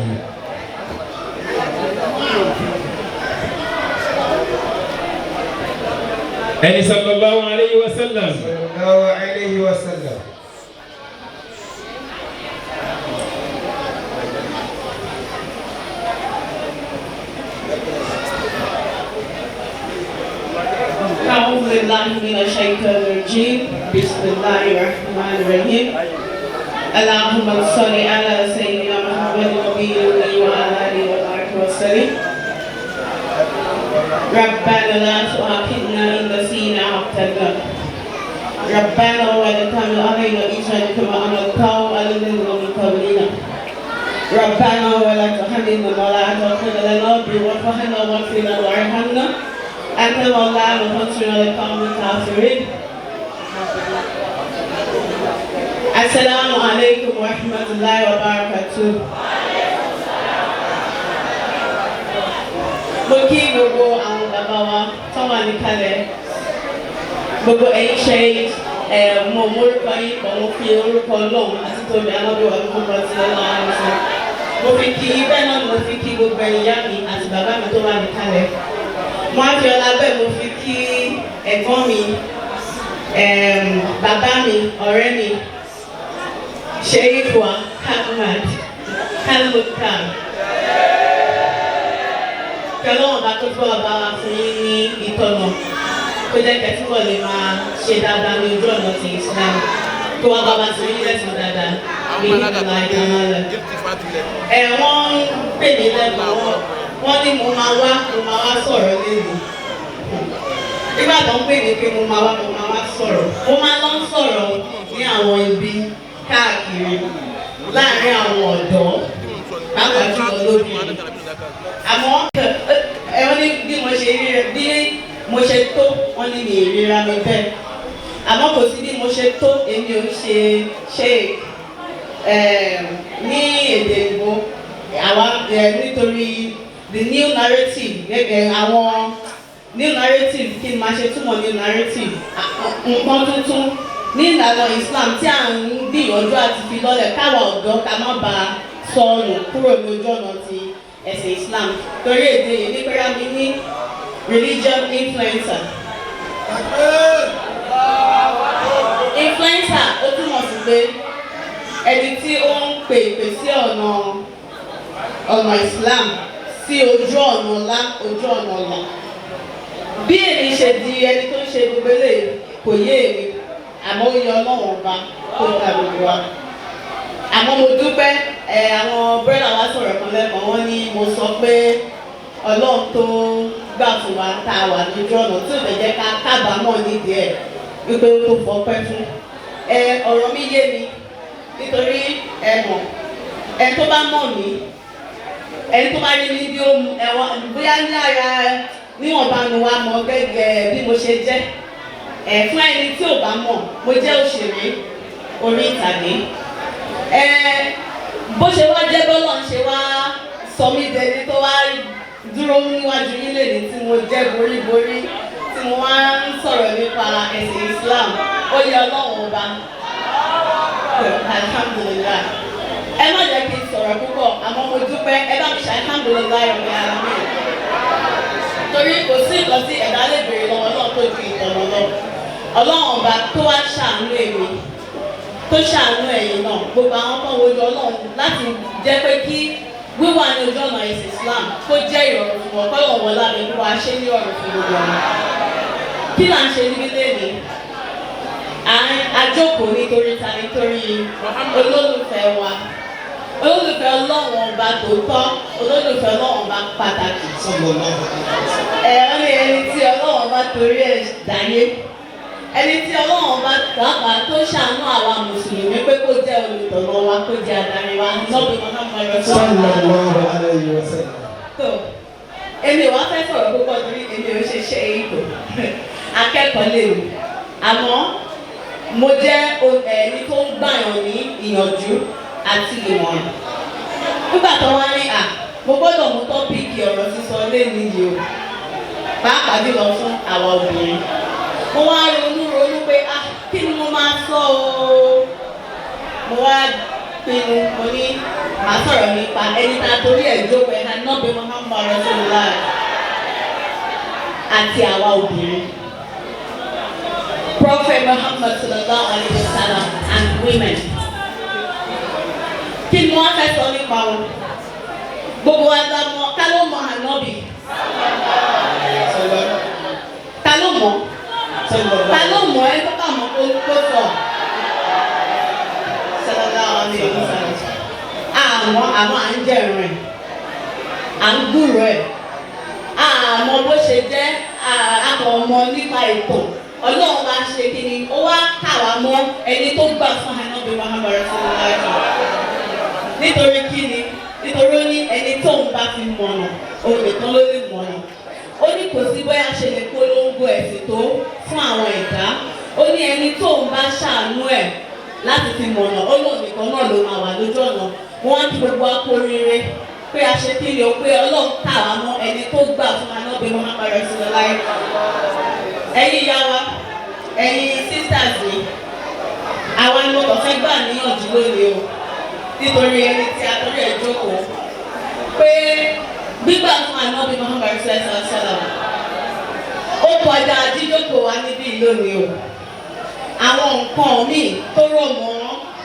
ẹni sallallahu alayhi wa sallam. sallallahu alayhi wa sallam. أعوذ بالله من الشيطان الرجيم بسم الله الرحمن الرحيم اللهم صل على سيدنا محمد النبي وعلى آله وصحبه وسلم ربنا لا تؤاخذنا إن نسينا أو أخطأنا ربنا ولا تحمل علينا إصرا كما حملته على الذين من قبلنا ربنا ولا تحملنا ما لا طاقة لنا به واعف عنا واغفر لنا وارحمنا أنت مولانا فانصرنا على القوم الكافرين. السلام عليكم ورحمة الله وبركاته. Mo kí gbogbo àwọn bàbá wa tó wà níkàlẹ̀ gbogbo ẹ̀yin ṣe mo mórúkọ yín pọ̀ mo fi orúkọ Ọlọ́run àti tóbi alábẹ́wà gbogbo ọtí lọ́la àìsàn mo fi kí bẹ́ẹ̀ náà mo fi kí gbogbo ẹ̀yin ìyá mi àti bàbá mi tó wà níkàlẹ̀ mo á fi ọlá bẹ́ẹ̀ mo fi kí ẹ̀gbọ́n mi bàbá mi ọ̀rẹ́ mi Sheikh wa Ahmad Al-MUKTAR pẹ̀lú ọ̀bá tó fọ́ ọba wa fún yín ní ìtọ́nà tó jẹ́ kẹ́tùbọ̀ lè máa ṣe dáadáa ní ojú ọ̀nà ti Islam tó wá bá wa sí yín lẹ́sìn dáadáa ní ìlànà ìdáná rẹ̀. Wọ́n ń pè mí lẹ́gbọ̀n wọ́n ní mo máa wá sọ̀rọ̀ lẹ́nu. Nígbà tó ń pè mí pé mo máa wá sọ̀rọ̀ mo máa lọ sọ̀rọ̀ ní àwọn ibi káàkiri láàárín àwọn ọ̀dọ́ pàápàá jùlọ lóbìnrin. Àmọ́ wọ́n ní bí mo ṣe tó wọ́n ní mi ìríra mi bẹ́ẹ̀. Àmọ́ kò sí bí mo ṣe tó èmi ò ṣe ní èdè ìbò àwa nítorí the new narrative gẹ́gẹ́ àwọn new narrative kí n máa ṣe túmọ̀ new narrative nǹkan tuntun ní ìlànà Islam tí à ń gbìyànjú àti fi lọ́lẹ̀ káwa ọ̀dọ́ ká má bàa sọnù kúrò ní ojú ọ̀nà ti ẹ̀sìn Islam torí èdè yìí nígbàrá mi ní religion influencer. Influencer ó túmọ̀ sí pé ẹni tí ó ń pè sí ọ̀nà Islam sí ojú ọ̀nà ọ̀la ojú ọ̀nà ọ̀la. Bí èmi ṣe di ẹni tó ń ṣe gbogbo eléyìí kò yé èmi àmọ́ ó yẹ Ọlọ́run ọba tó ń ta gbogbo wa. Àmọ́ mo dúpẹ́ àwọn bírẹ́dà wa sọ̀rọ̀ kan lẹ́kọ̀ọ́ wọ́n ní mo sọ pé Ọlọ́run tó gbà fún wa tá a wà lójú ọ̀nà tí ò lè jẹ́ ká kábàámọ̀ nídìí ẹ̀ wípé ó tó fọpẹ́ fún. Ọ̀rọ̀ mi yé mi nítorí tó bá mọ̀ mí ẹni tó bá rí mi bí ó bóyá ní ara níwọ̀nba ni wàá mọ̀ gẹ́gẹ́ bí mo ṣe jẹ́. Fún ẹni tí ò bá mọ̀ mo jẹ́ òṣèré orí ìtàgé. Bó ṣe wá jẹ́ bọ́lọ̀ ń ṣe wá sọ mí dẹni tó wá dúró níwájú yín lè ní tí mo jẹ́ boríborí tí mo wá ń sọ̀rọ̀ nípa ẹ̀sìn Islam ó yẹ Ọlọ́run ọba alhamdulillah ẹ má jẹ́ kí n sọ̀rọ̀ púpọ̀ àmọ́ mo dúpẹ́ ẹ bá mi ṣe alhamdulillah ọ̀rẹ́ ara mi torí kò sí nǹkan tí ẹ̀dá lè béèrè lọ́wọ́ náà tó ju ìtọ̀nà lọ Ọlọ́run ọba tó wá ṣàánú èmi tó ṣàánú ẹ̀yin náà gbogbo àwọn kan wojú Ọlọ́run láti jẹ́ pé kí wíwà ní ojú ọ̀nà ẹ̀sìn Islam kó jẹ́ ìrọ̀rùn fún ọ kọ́lọ̀ wọ́n lábẹ́ kó wá ṣe ní ọ̀rùn fún gbogbo ọ̀nà kí là ń ṣe níbi lẹ́nu àjókòó nítorí ta nítorí olólùfẹ́ wa olólùfẹ́ Ọlọ́run ọba tòótọ́ olólùfẹ́ Ọlọ́run ọba pàtàkì ẹ̀rọ ni ẹni tí Ọlọ́run ọba torí ẹ̀ dáyé ẹni tí Ọlọ́run bá pàápàá tó ṣàánú àwa mùsùlùmí pé kó jẹ́ olùtọ̀nà wa kó jẹ́ adarí wa lọ́bì Muhammad tó èmi wá fẹ́ sọ̀rọ̀ púpọ̀ torí èmi ò ṣe ipò akẹ́kọ̀ọ́ léwu àmọ́ mo jẹ́ ẹni tó ń gbàyàn ní ìyànjú àti ìmọ̀ràn nígbà tó wá ní mo gbọ́dọ̀ mú tọ́pìkì ọ̀rọ̀ sísọ lẹ́nu yìí o pàápàá jùlọ fún àwa obìnrin mo wá ronú pé kí ni mo máa sọ o mo wá pinnu mo ní màá sọ̀rọ̀ nípa ẹni tá a torí ẹ̀ jókòó ẹ̀ náà bí Muhammad Rasulullah àti àwa obìnrin Prophet Muhammad sallallahu alaihi wasallam and women kí ni wọ́n fẹ́ sọ nípa wọn gbogbo wa dá mọ̀ ká ló mọ̀ ànábì ká ló mọ̀ ta ló mọ̀ ẹ́ tó kà mọ̀ kó sọ sallallahu alaihi wasallam àmọ́ à ń jẹ̀rùn ẹ̀ à ń gbúrò ẹ̀ àmọ́ bó ṣe jẹ́ àkànmọ́ nípa ètò Ọlọ́run bá ṣe kí ni ó wá kà wá mọ́ ẹni tó gbà fún ànábì Muhammad sallallahu nítorí kí ni nítorí ó ní ẹni tó ń bá fi mọ̀nà òun nìkan ló lè mọ̀nà ó ní kò sí bóyá ṣe lè polongo ẹ̀sìn tó fún àwọn ẹ̀dá ó ní ẹni tó ń bá ṣàánú ẹ̀ láti fi mọ̀nà ó lòun nìkan náà ló máa wà lójú ọ̀nà wọ́n á kí gbogbo akóríire pé a ṣe kí ni o pé Ọlọ́run kà wá mọ́ ẹni tó gbà fún ànábì Muhammad Rasulullah ẹ̀yin ìyá wa ẹ̀yin sisters mi àwa ni mo kàn fẹ́ gbà níyànjú lónìí o nítorí ẹni tí a torí ẹ̀ jókòó pé gbígbà fún ànábì Muhammad sallallahu ó kọjá jíjókòó wa níbí lónìí o àwọn nǹkan míì tó rọ̀ mọ́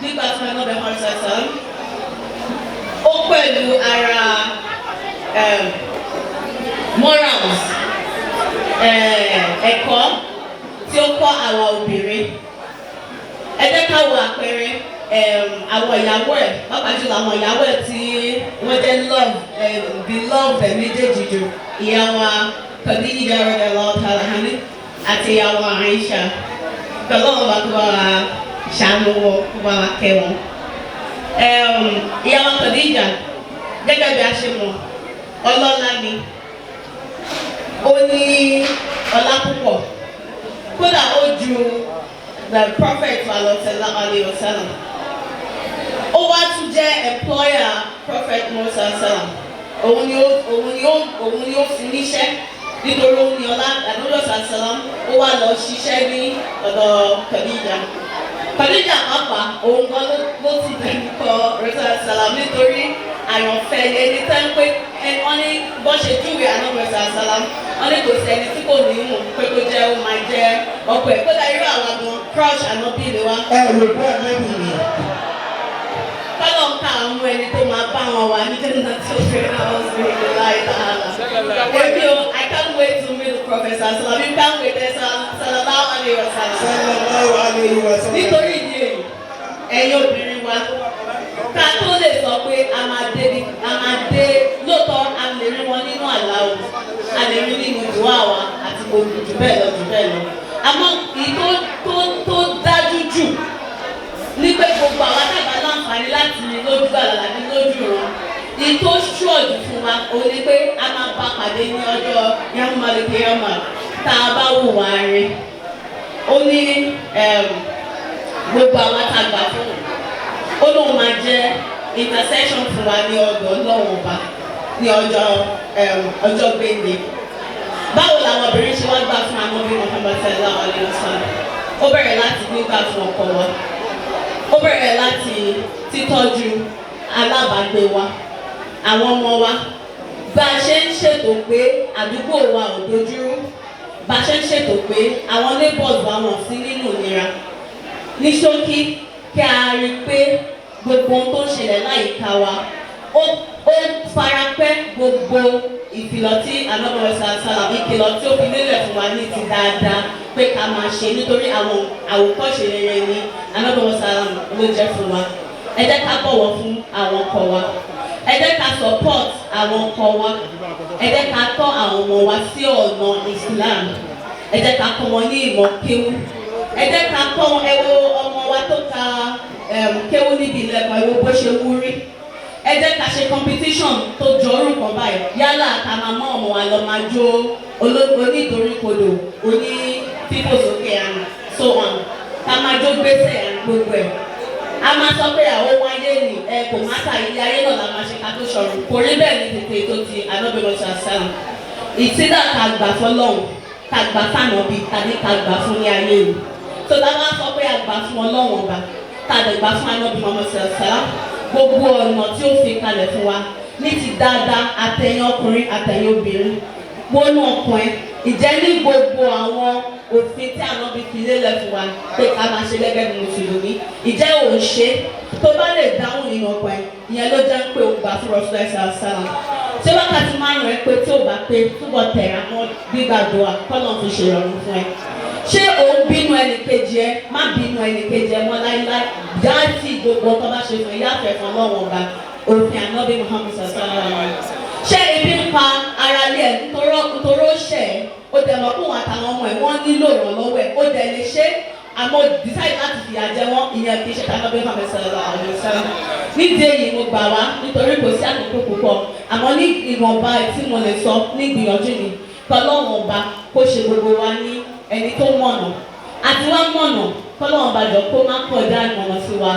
gbígbà fún ànábì Muhammad sallallahu ó pẹ̀lú ara morals ẹ̀kọ́ tí ó kọ́ àwa obìnrin ẹ jẹ́ ká wo àpẹẹrẹ àwọn ìyàwó ẹ̀ pàápàá jùlọ àwọn ìyàwó ẹ̀ tí wọ́n jẹ́ beloved méjèèjì jù ìyá wa Khadija radiyallahu ta'ala anha àti ìyá wa Aisha pẹ̀lú àwọn bá tó bá wa ṣàánú wọn tó bá wa kẹ́ wọn. ìyá wa Khadija gẹ́gẹ́ bí a ṣe mọ̀ ọlọ́lá ni ó ní ọlá púpọ̀ kódà ó ju the prophet sallallahu alaihi wasallam ó wá tún jẹ́ employer prophet Musa sallam òun ni ó fi níṣẹ́ nítorí òun ni ọlá àdúgbò sallam ó wá lọ ṣiṣẹ́ ní ọ̀dọ̀ Khadija pàápàá òun gan ló ti bẹ̀rù kọ Musa sallam nítorí àyànfẹ́ ẹni tẹ́ ń pé wọ́n ní bọ́ ṣe júwe àdúgbò sallam wọ́n ní kò sí ẹni tí kò ní mú pé kó jẹ́ ó máa jẹ́ ọkọ ẹ̀ kódà irú àwọn gan crush ànábì ni wá. ẹ lè bá ẹlẹ́bùn mi. kọ́lọ̀ ń ká àwọn ẹni tó máa bá wọn wà ní jẹ́nà tó fẹ́ àwọn sí ìlú láì dáhàlà. èmi o I can't wait to meet the professor sallam you can't wait there sallallahu alaihi wasallam. sallallahu alaihi wasallam. nítorí ìdí èyí ẹ̀yin obìnrin wa ká tó lè sọ pé a máa dé lóòótọ́ a lè rí wọn nínú àlá o a lè rí nínú ìdúrà wa àti gbogbo jù bẹ́ẹ̀ lọ àmọ́ èyí tó dájú jù ní pé gbogbo àwọn àtàgbà láǹfààní láti ní lójú àlàlà ní lójú ìran èyí tó ṣọ́ọ̀dù fún wa òun ni pé a máa bá pàdé ní ọjọ́ yamumaleke yamma tá a bá wù wá rí ó ní gbogbo àwọn àtàgbà fún ó lóun máa jẹ́ intercession fún wa ní ọ̀dọ̀ Ọlọ́run ọba ní ọjọ́ gbẹ̀ndé báwo làwọn obìnrin ṣe wá gbà fún àwọn obìnrin Muhammad sallallahu alaihi wasallam. Ó bẹ̀rẹ̀ láti gbígbà fún ọkọ wa, ó bẹ̀rẹ̀ láti títọ́jú alábàágbé wa, àwọn ọmọ wa, bá a ṣe ń ṣètò pé àdúgbò wa ò dojúrú, bá a ṣe ń ṣètò pé àwọn neighbors wa wọ̀n sí nínú ìnira. Ní ṣókí kí a rí pé gbogbo ohun tó ń ṣẹlẹ̀ láyìíká wa ó farapẹ́ gbogbo ìkìlọ̀ tí anábọ̀wọ̀ sàlá ìkìlọ̀ tí ó fi lélẹ̀ fún wa ní ti dáadáa pé ká máa ṣe nítorí àwọn àwòkọ́ṣe rere ni anábọ̀wọ̀ sàlá ló jẹ́ fún wa. Ẹ jẹ́ ká bọ̀wọ̀ fún àwọn ọkọ wa, ẹ jẹ́ ká support àwọn ọkọ wa, ẹ jẹ́ ká tọ́ àwọn ọmọ wa sí ọ̀nà Islam, ẹ jẹ́ ká kọ́ wọn ní ìmọ̀ kéwú, ẹ jẹ́ ká kọ́ ẹ wo ọmọ wa tó ka kéwú níbi ilẹ̀kùn, ẹ wo bó ṣe wú rí. Ẹ jẹ́ ká ṣe competition tó jọ orúkọ báyìí, yálà ká máa mọ́ ọmọ wa lọ máa jó onídoríkodò oní fífòsókè and so on, ká máa jó gbèsè and gbogbo ẹ̀. A máa sọ pé àwọn wáyé ni kò má ta ilé ayé náà la máa ṣe ká tó ṣọ̀rọ̀, kò rí bẹ́ẹ̀ ní tètè tó ti anábẹ́rẹ́ ṣàṣàrò. Ìtìdá ká gbà fọlọ́hún, ká gbà fànàbí tàbí ká gbà fún ní ayé o. Tó dábàá sọ pé a gbà fún Ọlọ́run ọba, ká lè gbà fún anábẹ́rẹ́ ṣàṣàrò. Gbogbo ọ̀nà tí ó fi kalẹ̀ fún wa ní ti dáadáa àtẹ̀yìn ọkùnrin àtẹ̀yìn obìnrin gbóná ọkùnrin ìjẹ́ ní gbogbo àwọn òfin tí àwọn bí fi lélẹ̀ fún wa pé ká máa ṣe gẹ́gẹ́ bí mùsùlùmí ìjẹ́ òun ṣe tó bá lè dáhùn nínú ọkùnrin ìyẹn ló jẹ́ pé òun gbà fún rọ́ṣùlá ẹ̀sán sára ṣé wákàtí márùn-ún ẹ pé tí ò bá pé túbọ̀ tẹ̀ra mọ́ gbígbàdúrà kọ́nà fi ṣèrọ̀rùn fún ẹ. Ṣé òun bínú ẹnìkejì ẹ má bínú ẹnìkejì ẹ mọ́ láíláí jáàtì gbogbo tó bá ṣe fún ẹ yáfẹ́ fún ọlọ́wọ́n ọba òfin ànábì Muhammad sallallahu alaihi wasallam. Ṣé ebi ń pa ara lé ẹ nítorí ó ṣẹ̀ ẹ́ ó dẹ̀ mọ́ fún àtàwọn ọmọ ẹ̀ wọ́n nílò ìrànlọ́wọ́ ẹ̀ ó dẹ̀ lè ṣe àmọ́ decide láti fìyà jẹ wọ́n ìyẹn kì í ṣe ànábì Muhammad sallallahu alaihi wasallam. Nídìí èyí mo gbà wá nítorí kò sí àkókò púpọ̀ àmọ́ ní ìwọ̀nba tí mo lè sọ ní gbìyànjú mi kọ́lọ́wọ́n ọba kó ṣe gbogbo wa ní ẹni tó mọ̀nà àti wá mọ̀nà kọ́lọ́wọ́n ọba jọ kó má kọjá ìmọ̀nà sí wa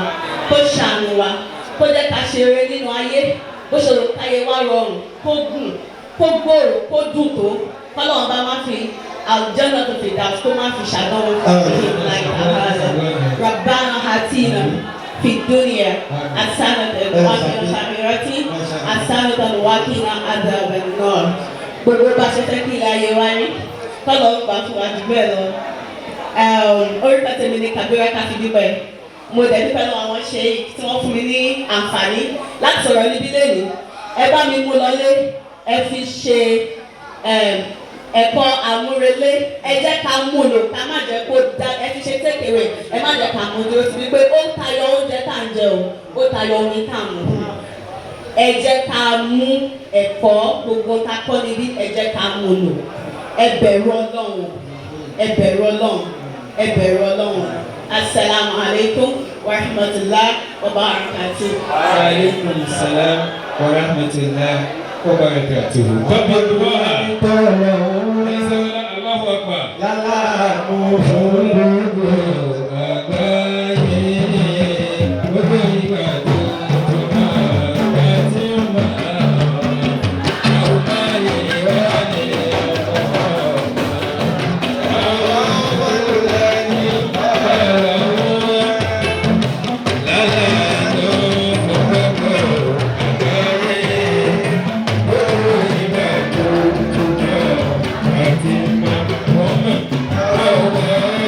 kó ṣàánú wa kó jẹ́ ká ṣe eré nínú ayé bó ṣe lè káyé wá rọrùn kó gùn kó gbòòrò kó dùn tó kọ́lọ́wọ́n ọba má fi àlùjànnà tó fi dà kó má fi ṣàdánwò fún ìlànà àbáyọ rabbana hatina fi dunya hasanatan wa fil akhirati hasanatan wa qina adhaban nar. Gbogbo bá ṣe fẹ́ kí ilé ayé wá rí kọ́lọ́ ń gbà fún wa jù bẹ́ẹ̀ lọ. Orúkọ tèmi ni Kabira Káfídípẹ̀. Mo dẹ̀ dúpẹ́ lọ́wọ́ àwọn ṣe tí wọ́n fún mi ní àǹfààní láti sọ̀rọ̀ níbí lẹ́nu. Ẹ bá mi mú lọlé, ẹ fi ṣe ẹ̀kọ́ àmúrelé, ẹ jẹ́ ká mú lò, ká má jẹ́ kó dá, ẹ fi ṣe tékèwé, ẹ má jẹ́ ká mú dúró síbi pé ó tayọ oúnjẹ tá à ń jẹ o, ó tayọ omi tá à ń mú. Ẹ jẹ́ ká mú ẹ̀kọ́ gbogbo ká kọ́ níbí, ẹ jẹ́ ká mú lò. Ẹ bẹ̀rù Ọlọ́run, ẹ bẹ̀rù Ọlọ́run, ẹ bẹ̀rù Ọlọ́run. Assalamu alaikum wa rahmatullahi wa barakatuh. Wa alaikum salam wa rahmatullahi wa barakatuh. Bàbá Olúwa, ẹ̀sẹ̀ wọn Allahu Akbar. Yálà mo fún gbogbo. Àgbáyé gbogbo ìgbà tó máa bá ti máa àwọn ayé wá ní ọ̀pọ̀. Oh,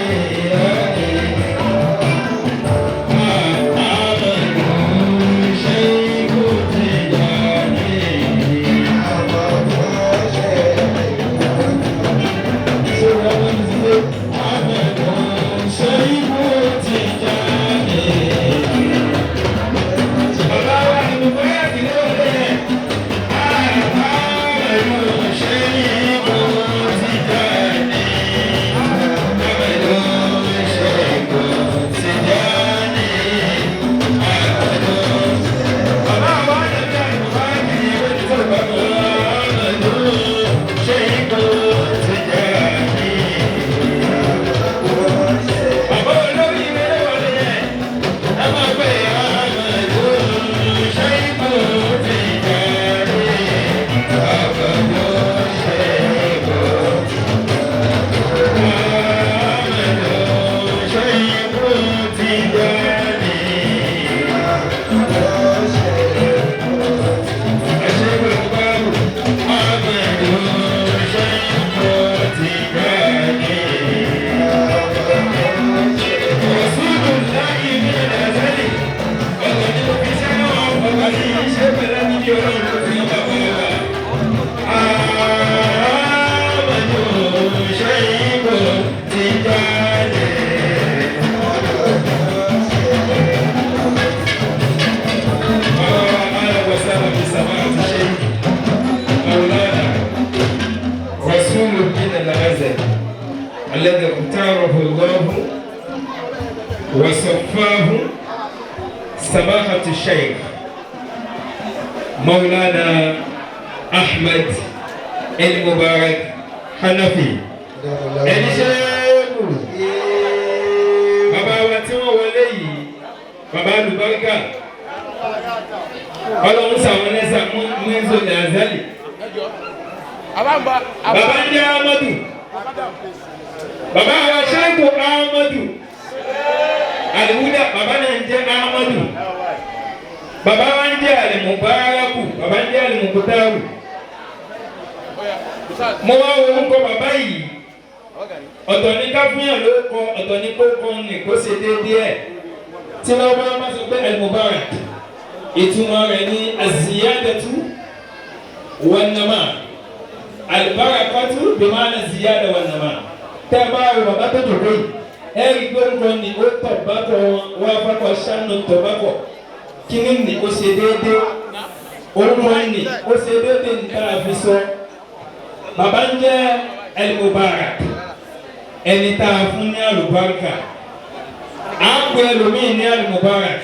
وصفاه سماحة الشيخ مولانا أحمد المبارك حنفي bàbá wa tí wọ́n wọlé yìí bàbá alùbáríkà ọlọ́run sàwọn lẹ́sà mẹ́sọ̀ ní azali bàbá ń jẹ́ Amadu bàbá wa ṣáàkù Amadu Al-Huda bàbá náà ń jẹ́ Amadu bàbá wa ń jẹ́ Al-Mubaraku bàbá ń jẹ́ Al-Muktaru mo wá wo orúkọ bàbá yìí ọ̀tọ̀ ní káfíńyàn ló kọ ọ̀tọ̀ ní kó kọ́ ní kó ṣe déédéé ẹ̀ tí wọ́n bá má sọ pé Al-Mubarak ìtumọ̀ rẹ̀ ní az-ziyadatu wan-nama al-barakatu bima'na az-ziyada wan-nama tẹ́ bá rẹ̀ bàbá tó tó lóyún ẹ̀rí gbórúkọ ní ó tọ̀ bákọ̀ wọ́n afẹ́kọ̀ sánú tọ̀ bákọ̀ kíní ní ó ṣe déédéé orúkọ ní ó ṣe déédéé nǹkan àfisọ́ bàbá ń jẹ́ Al-Mubarak ẹni tá a fún ní àlùbáríkà à ń pè ẹlòmíì ní Al-Mubarak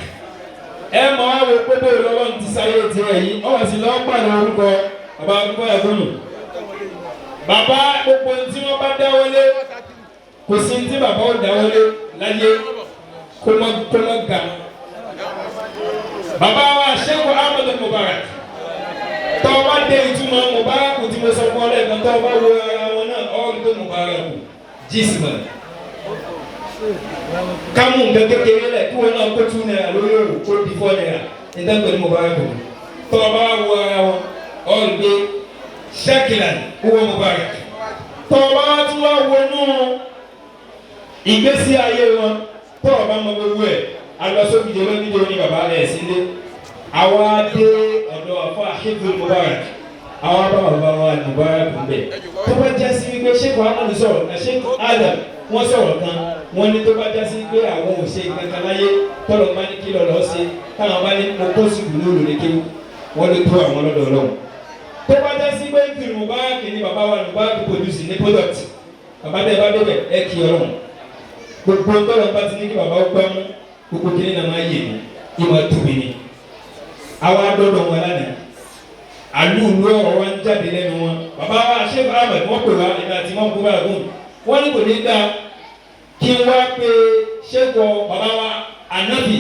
ẹ mọ àwọn òpópó lọ́wọ́ ti sáyé tiẹ̀ yìí ọ̀wọ́ sí lọ́wọ́ pàdé orúkọ bàbá arúgbó ẹ̀gbọ́nù bàbá gbogbo tí wọ́n bá dáwọ́lé kò sí tí bàbá ó dáwọ́lé láyé kó mọ́ ga bàbá wa Sheikh Ahmad Mubarak tọ́ ọ bá dé ìtumọ̀ Mubarak tí mo sọ fún ọ lẹ́ẹ̀kan tọ́ ọ bá wo ara wọn náà ọ́ gbé Mubarak jisma kamu nǹkan kékeré lẹ kí wọn náà kó 2 naira lórí òwò kó di 4 naira nígbà pẹ̀lú Mubarak tọ́ ọ bá wo ara wọn ọ́ gbé shakilan owó Mubarak tọ́ ọ bá tún wá wọnú ìgbésí ayé wọn tọ́ ọ bá mọ gbogbo ẹ̀ alọ́sọ́gìdì ológìdì oní bàbá rẹ̀ sílé àwa dé ọ̀dọ̀ àfọ àṣẹ́gun Mubarak àwọn bàbá wa Mubarak ń bẹ̀ tó bá já sí wípé Sheikh Ahmad sọ̀rọ̀ na Sheikh Adam wọ́n sọ̀rọ̀ kan wọ́n ní tó bá já sí pé àwọn ò ṣe kankan láyé tọ́lọ̀ bá ní kí lọ́lọ́ ṣe táwọn bá ní mo kó sùkúrú lóru ní kéwù wọ́n lè tó àwọn lọ́dọ̀ Ọlọ́run tó bá já sí pé kí Mubarak ní bàbá wa Mubarak produce ní product bàbá tẹ bá débẹ̀ ẹ kí Ọlọ́run gbogbo tọ́lọ̀ bá ti ní kí bàbá ó gbá mú gbogbo kìnìún náà máa yé mi ìmọ̀ tóbi ni àwa dọ́dọ̀ wọn lánàá àlùlù ọ̀rọ̀ wa ń jáde lẹ́nu wọn bàbá wa Sheikh Ahmed wọ́n pè wá ẹ̀ka tí wọ́n kú bá gùn wọ́n ní kò ní dáa kí n wá pé Sheikh bàbá wa Ànábì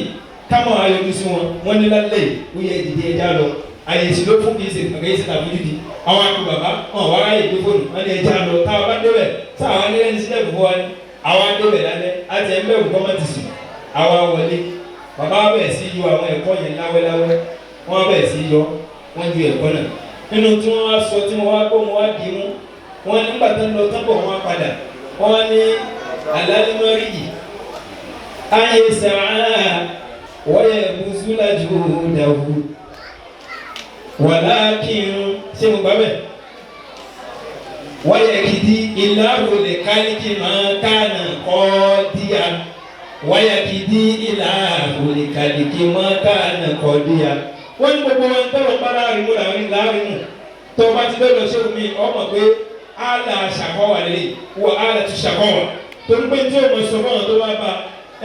kámọ̀ ayọ̀dún sí wọn wọ́n ní lálẹ́ ó yẹ ìdíje ẹja lọ àyè ìsìló fún kìí ṣe kàkẹ́ ìṣẹ̀lẹ̀ àbújúdi àwọn akú bàbá wọn wá ráyè gbé fóònù wọ́n ní ẹja lọ táwọn bá débẹ̀ táwọn alẹ́ ní sílẹ̀ fún wa ní àwọn adébẹ̀ lálẹ́ àti ẹgbẹ́ òkúkọ́mọ́ ti sùn àwọn wọlé bàbá bẹ̀rẹ̀ sí yọ àwọn ẹ̀kọ́ yẹn láwẹ́láwẹ́ wọ́n bẹ̀rẹ̀ sí yọ wọ́n ju ẹ̀kọ́ náà nínú tí wọ́n wá sọ tí wọ́n wá kó wọn wá dì í mú wọ́n nígbà tó ń lọ tán bọ̀ wọ́n padà wọ́n ní alálùmọ́rì yìí ayé sàá wọ́yẹ̀ bùsùlájú dàwù wàlákin ṣé mo gbà bẹ́ẹ̀ wọ́yẹ̀ kìdí ìlàrú lè kálíkì máa kánà kọ́ díà wọ́yẹ̀ kìdí ìlàrú lè kálíkì máa kánà kọ́ díà wọ́n ní gbogbo wọn tọrọ bá láàrin mú láàrin mú tó bá ti lọ́dọ̀ ṣé omi ọmọ pé àlà ṣàkọ́wà lè wọ àlà ti ṣàkọ́wà tó ń pè tí o mọ̀ sọ fún ọ tó bá bá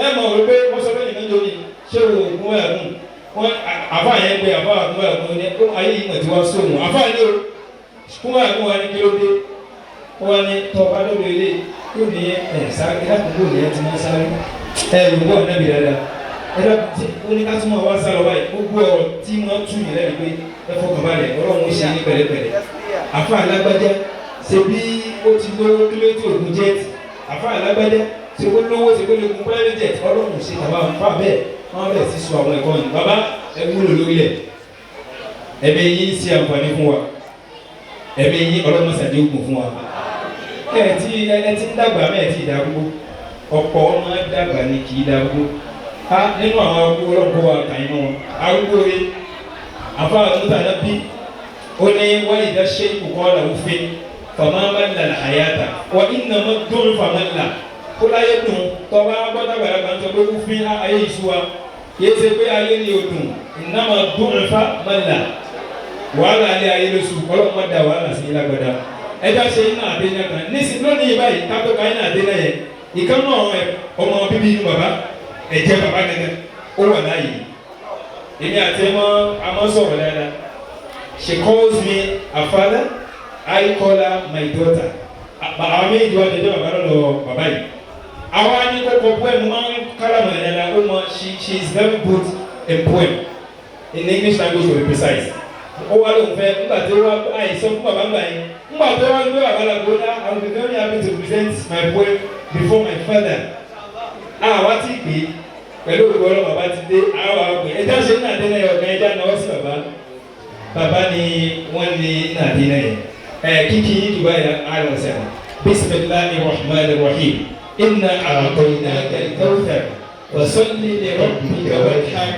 ẹ mọ̀ wọ́n pé wọ́n sọ fún ẹnìkan tó ní ṣé o ògùn ẹ̀gùn wọn àfa yẹn pé àfa ògùn ẹ̀gùn ní kó ayé yìí mọ̀ tí wọ́n sóhun àfa yẹn o kún ẹ̀gùn wa ní kí ló dé wọ́n ní tọ́ bá lóde ilé yóò ní sáré lákòókò ní ẹ ti máa sáré yorùbá ọ̀nàbì dáadáa ẹ̀rọ tí oníkásùmọ̀ wá sálọ báyìí gbogbo ọ̀rọ̀ tí wọ́n tún yìí lẹ́nu pé ẹ fọkàn balẹ̀ ọlọ́run ó ṣe ní pẹ̀lẹ́pẹ̀lẹ́ àfa alágbájá ṣe bí ó ti lówó kí ló ti ògùn jẹ́ẹ̀tì àfa alágbájá ṣe kó lówó ṣe kó lè gun private jet ọlọ́run ṣe tàbá fà bẹ́ẹ̀ wọ́n bẹ̀rẹ̀ sí sọ àwọn ẹ̀kọ́ yìí bàbá ẹ wúlò lórí ẹ̀ ẹ̀mí yín ṣe àǹfààní fún wa ẹ̀mí yín ọlọ́run ṣàdé ògùn fún wa ẹ ti ń dàgbà mẹ́ẹ̀ ti dàgbò ọ̀pọ̀ ọmọ dàgbà ni kì í dàgbò nínú àwọn arúgbó ọlọ́pọ̀ wa kàn inú wọn arúgbó rẹ àfa àtúntà náà bí ó ní wọ́n ìdá ṣe ìkókọ́ ọ̀là òfin fàmáàmàlà àyàtà wọ́n iná mọ́ dùn fàmáàlà kó láyé dùn tọ́ba gbọ́dọ̀gbàdàgbà ń sọ pé ó fi ayé ìṣúwa kìí ṣe pé ayé ni ó dùn iná mọ́ dùn fàmáàlà wàhálà alẹ́ ayé lóṣù ọlọ́pàá dà wàhálà sí lágbàdà ẹja ṣe iná àdéhùn kan nísìnyí lónìí báyìí kápẹ́ká iná àdéhùn yẹn ìkànnì ọmọ bíbí inú bàbá ẹ̀jẹ̀ bàbá gẹ́gẹ́ ó wà láàyè èmi àti ẹmọ àmọ́ sọ̀rọ̀ dáadáa she calls me her father I call her my daughter àwọn méjì wà jẹjẹ bàbá lọ́dọ̀ bàbá yìí àwọn anìkọ̀kọ̀ poem máa ń kára mọ̀ dáadáa ó mọ she is very good in poem in English language to be precise ó wá lóun fẹ́ nígbà tí ó wá àìsàn fún bàbá ńgbà yẹn nígbà tó wá gbé bàbá làgbó dá I will be very happy to present my poem before my father àwa ti gbé pẹ̀lú òkú ọlọ́ bàbá ti dé àwa gbé ẹjọ́ ṣe ní àdínà ọ̀gá ẹja náà sí bàbá ni wọ́n ní àdínà yẹn kíkì yìí dùbà yẹn àrùn sẹ́wọ̀n bisimilahi rahman rahim inna a'tainaka al-kawthar wa salli li rabbika wanhar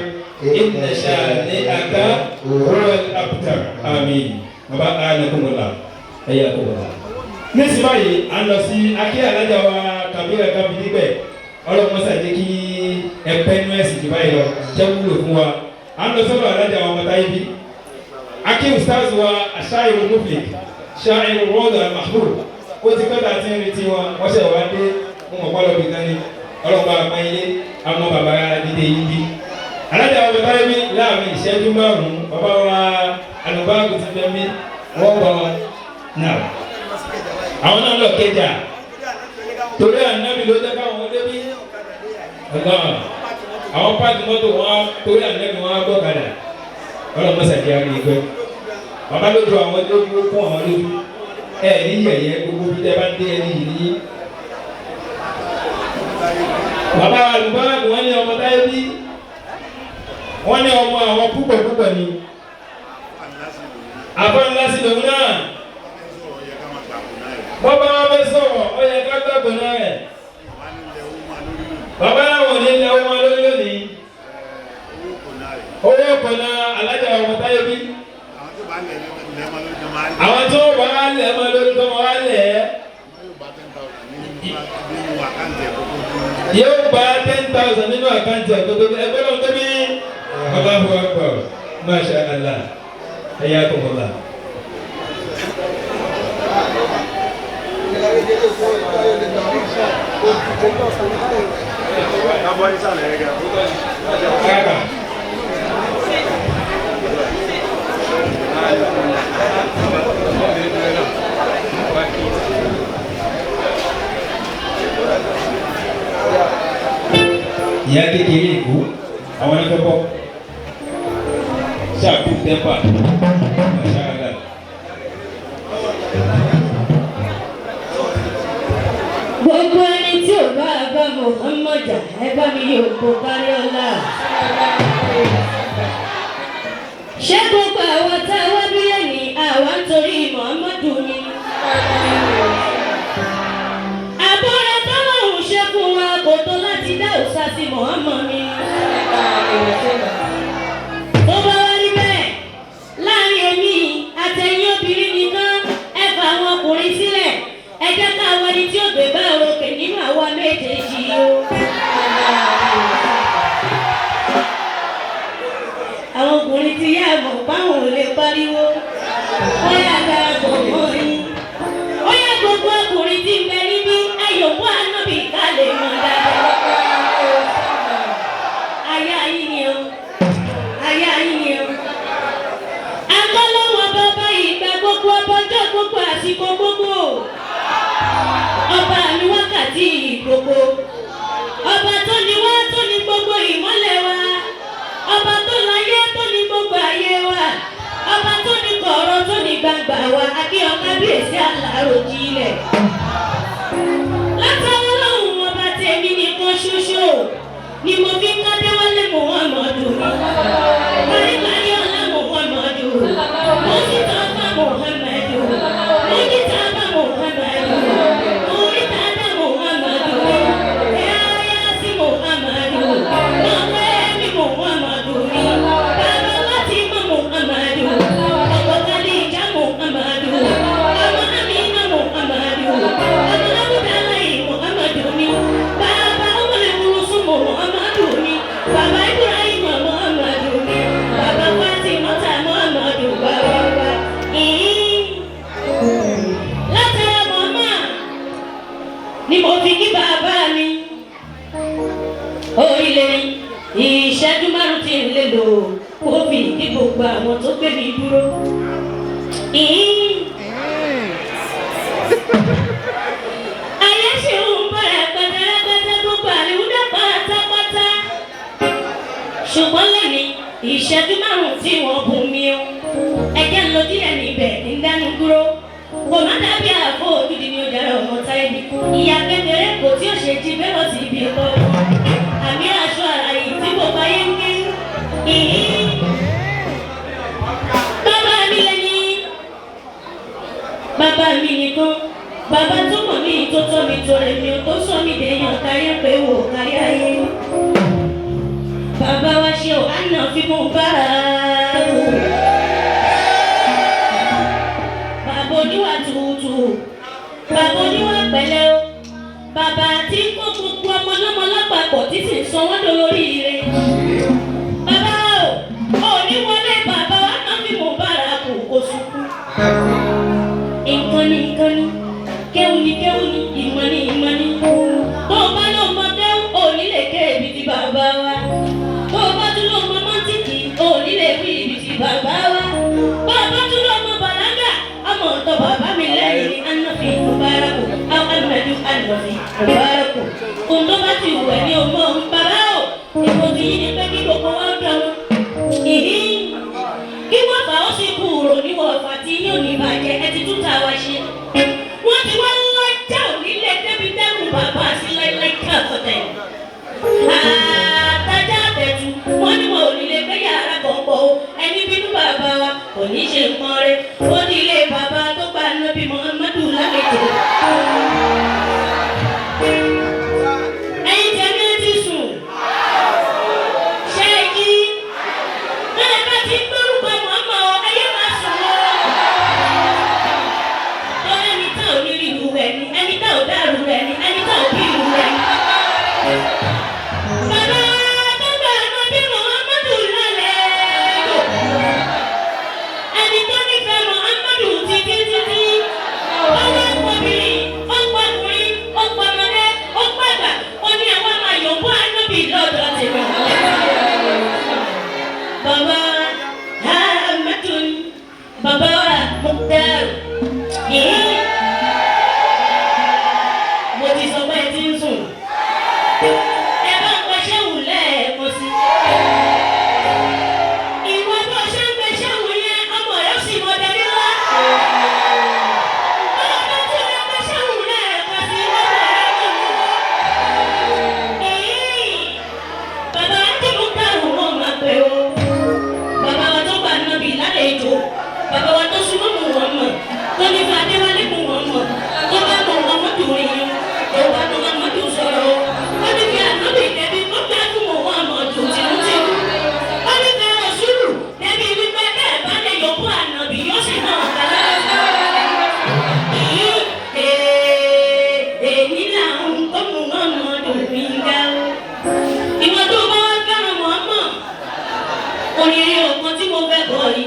inna shani'aka huwal abtar àmín bàbá anakumula ẹ̀yà kumula. nísìnyí báyìí à ń lọ sí akí alájà wa kàbíyà kábí níbẹ̀ ọlọ́mọ sàdé kí ẹ̀pẹ́ nú ẹ̀sìn jù báyìí lọ jẹ́ wúlò fún wa à ń lọ sọ́dọ̀ alájà wa ọmọdé ayé bí akí ustaz wa aṣááyé muflik ṣááyé rọ́ọ̀dù al-mahmud ó ti pẹ́ tàbí ń retí wọn wọ́n ṣe wá dé fún ọ̀pọ̀lọpọ̀ bí kan ní ọlọ́mọ àpáyé àwọn bàbá dídé yìí bí alájà wa ọmọdé ayé bí láàrin ìṣẹ́jú márùn-ún bàbá wa alùbáàgù ti fẹ́ mi wọ́n bọ̀ náà àwọn náà lọ kẹjà torí ànábì ló jẹ́ káwọn ọdẹ bí àwọn páàkì mọ́tò wọn torí ànábì wọn gbọ́ kadà ọlọ́mọsàdì àgbègbè bàbá lójú àwọn lójú ó kún àwọn lójú ní yẹ̀yẹ́ gbogbo bí tẹ́ bá dé ẹni yìí ní. bàbá àlùbáàgù wọn ní ọmọ táyé bí wọn ní ọmọ àwọn púpọ̀ ni àbá ńlá sí lòun náà bàbá wọn bẹ sọ̀rọ̀ ó yẹ ká gbàgbọ́ náà rẹ̀ bàbá àwọn ní ilẹ̀ ọmọ lórí lónìí owó kọ̀nà alájà ọmọ táyé bí àwọn tó bá lẹ̀ ọmọ lórí tó wọ́n wá lẹ̀ yóò gba 10,000 nínú àkáǹtì ẹ̀kọ́tọ́ ẹgbẹ́ náà tó bí Allahu Akbar Masha Allah ẹ̀yà kọ̀ọ̀lá. Ìyá kékeré ìkú àwọn ẹgbẹ́ bọ́ ṣáàpù tẹ́pà ṣáàlà. Gbogbo ẹni tí ò bá bá Muhammad ẹ bá mi yóò kó kárí ọlá. Ṣé gbogbo àwọn tá a wá bí lẹ́yìn àwa ń torí Muhammadu ni? Àbọ̀rẹ̀ tọ́lọ́hùn ṣe fún wa kò tó láti dá òòṣà sí Muhammad ni. Tó bá wá rí bẹ́ẹ̀ láàrin èmi àtẹ̀yìn obìnrin nìkan ẹ fà àwọn ọkùnrin sílẹ̀ ẹ jẹ́ ká àwọn ẹni tí ó gbé bá òkè nínú àwa méjèèjì o. Àwọn ọkùnrin ti yá àmọ̀ báwọn ò lè pariwo wọ́n yá darapọ̀ mọ́ yín. Ó yẹ gbogbo ọkùnrin tí ń bẹ níbí ayọ̀bọ̀ ànábì ká lè mọ̀ dáadáa. Aya yín ni o, aya yín ni o. Akọ́lọ́wọ́ bàbá ìgbà gbogbo ọbọjọ́ gbogbo àsìkò gbogbo. Ọba mi wákàtí gbogbo. Ọba tó ní wá tó ní gbogbo ìmọ́lẹ̀ wa. Ọba tó láyé tó ní gbogbo ayé wa. Ọba tó ní kọ̀ọ̀rọ̀ tó ní gbangba wa. Akí ọ̀ká bíyèsí àlàròjinlẹ̀. Látàwọn lọ́hùn ọba tèmi nìkan ṣoṣo ni mo fi ń kádé wálé Muhammadu. Kárí ọlá Muhammadu. Mo sì tán bá Muhammadu. Mo sì tán bá Muhammadu. Mo rí tàdá Muhammadu. Yáyá sí Muhammadu. Mo fẹ́ mi Muhammadu ni. Bàbá láti mọ Muhammadu. Ọkọ̀ kálí ìjà Muhammadu. Ọmọ Amina Muhammadu. Ọmọ Abudulayi Muhammadu ni. Bàbá ọmọ lè wúlò sún Muhammadu ni. Bàbá Ibrahim Muhammadu ni. lè ní ìṣẹ́jú márùn-ún tí ń lè lò kó fi kí gbogbo àwọn tó gbé mi dúró. Ayé ṣe ń bẹ̀rẹ̀ pẹ̀tẹ́rẹ́pẹ́tẹ́ gbogbo Al-Huda pátápátá. Ṣùgbọ́n lẹ́ni ìṣẹ́jú márùn-ún tí wọ́n bù mí o. Ẹ̀jẹ̀ ń lo díẹ̀ níbẹ̀ ń dánú dúró. Kò má dábí àbò òdìdí ni ó dára ọmọ táyé bí. Ìyá kékeré kò tí ó ṣe jí bẹ́ẹ̀ lọ sí ibi ẹ̀kọ́. Àmì aṣọ àlàyé tí kò bá yé ń gé. Bàbá mi lẹ́ni. Bàbá mi nìkan. Bàbá tó mọ̀ mí tó tọ́ mi tó rẹ̀ mi ò tó sọ mí dèèyàn káyé pé wò káyé ayé. Bàbá wa ṣe ò àná fi mú bára wò. Bàbá oníwà tútù. Bàbá oníwà pẹ̀lẹ́ o. Bàbá tí kó gbogbo ọmọ lọ́mọ lápapọ̀ tí sì ń sọ wọ́n dolórí ire. Bàbá o, òní wọlé bàbá wa náà fi mú bára kò kó sunkún. Ìkànnì kéwù ni ìmọ̀ ni. Bó o bá lọ mọ kéwù òní lè ké ibi tí bàbá wa. Bó o bá tún lọ mọ mọ́tìkì òní lè wí ibi tí bàbá wa. Bó o bá tún lọ mọ bàlágà ọmọ ọ̀tọ̀ bàbá mi lẹ́yìn ní anáfi mubaraku alamadu anafi mubaraku. Ohun tó bá ti wù ẹ́ ní ọmọ òun bàbá o. Èkó ti yí ni pé kí gbogbo wa dán. Kí wọ́n fà ó sì kúrò níwọ̀n ọ̀fà tí yóò ní bàjẹ́ ẹ ti tún ta wá ṣe. Wọ́n ti wá lọ́jà onílé débi dẹ́kun bàbá sí láíláí káàkọ́tẹ̀. Àtàjà àtẹ̀tù wọ́n ní wọn ò nílé gbé yàrá kan pọ̀ o. Ẹni bínú bàbá wa kò ní ṣe nǹkan rẹ̀. Ó ní ilé bàbá tó gba Nábì Muhammadu lálejò. Ẹ̀yin tẹ̀mí ti sùn. Ṣé ẹ jí? Bẹ́ẹ̀ bá ti gbórúkọ Muhammad ẹyẹ máa sùn lọ. Lọ́wọ́ ẹni tá ò ní rí ìlú rẹ̀ ni, ẹni tá ò dárú rẹ̀ ni, ẹni tá ò bí ìlú rẹ̀ ni. Bàbá tó gba Nábì Muhammadu lálejò. Ẹni tó nífẹ̀ẹ́ Muhammadu títí. Ọwọ́ ọkùnrin, ọkùnrin, ọkùnrin, ọgbàgbà, ó ní àwọn máa yòókù Ànábì lọ́dọ̀ tèmi. Baba Al-Muqtar, Baba Al-Muktar. Mo ti sọ pé ẹ ti ń sùn. Ẹ bá ń pẹ́ṣẹ́ wù lẹ́ẹ̀kan sí. Ìwọ bó ṣe ń pẹ́ṣẹ́ wù yẹn, ọmọ rẹ̀ sì mọ dání wá. Ọmọ tó lè pẹ́ṣẹ́ wù lẹ́ẹ̀kan sí, ọmọ rẹ̀ mọ̀ mú wá. Baba Al-Muktar wọ́n máa pè ó. Bàbá wa tó gba Nábì lálejò. Bàbá wa tó súnmọ́ mú wọn mọ̀. Tó ní fa Adéwálé mú wọn mọ̀. Tó bá mọ̀ wọn mọ̀ dùn yín. Tó bá mọ̀ wọn mọ̀ dùn sọ̀rọ̀. Ó ní fi Ànábì dẹ́bi ó fẹ́ fún wọn mọ̀ dùn tìlútìlú. Ó ní fi Rọ̀ṣúlù dẹ́bi wípé bẹ́ẹ̀ bá lè yọ̀kú Ànábì yóò sì mọ̀ ọ̀gá. Èyí làwọn tó mú wọn mọ̀ dùn mí ga o. Ìwọ tó bá wá fẹ́ràn wọn mọ̀. Oríire ọ̀kan tí mo fẹ́ bọ̀ yìí.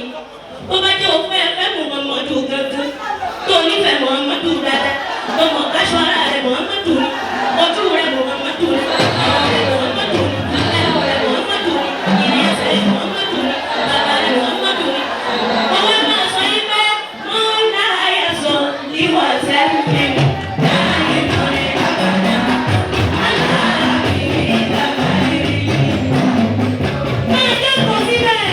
Ó bá jẹ́ òfin ẹ̀fẹ́ Muhammadu gangan. Tó nífẹ̀ẹ́ Muhammadu dáadáa. Ọmọ káṣọ ara rẹ̀ Muhammadu ni. Ojú rẹ̀ Muhammadu ni. Ọmọ rẹ̀ Muhammadu ni. Ẹ̀rọ rẹ̀ Muhammadu ni. Ìrìn ẹsẹ̀ rẹ̀ Muhammadu ni. Bàbá rẹ̀ Muhammadu ni. Ọwọ́ máa sọ yí pé wọ́n láyà sọ ìwà sẹ́yìn mi. Láyé lórí àgbàdá. Aláàbí bàbá rí. Máa jókòó síbẹ̀.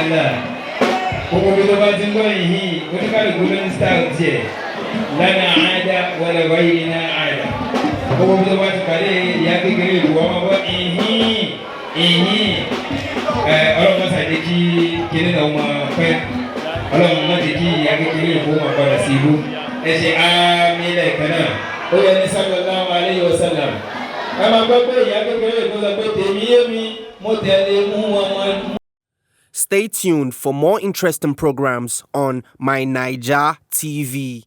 Allah. Gbogbo bí tó bá ti ń gbọ́ yìí, oníkàlùkù ló ń style tiẹ̀. Lánàá àádá wọlé wáyé iná àádá. Gbogbo bí tó bá ti pàdé ìyá kékeré ìlú ọmọ bọ́ ọlọ́run máa ṣàdé kí kíní náà máa pẹ́. Ọlọ́run máa ṣe kí ìyá kékeré ìlú máa padà sí ìlú. Ẹ ṣe àmì lẹ́ẹ̀kan náà. Ó yẹ ní sallallahu alayhi wa sallam. Ẹ máa gbọ́ pé ìyá kékeré ìlú sọ pé tèmi yé mi, mo tẹ̀lé mú wọn wọn. Stay tuned for more interesting programs on My Naija TV.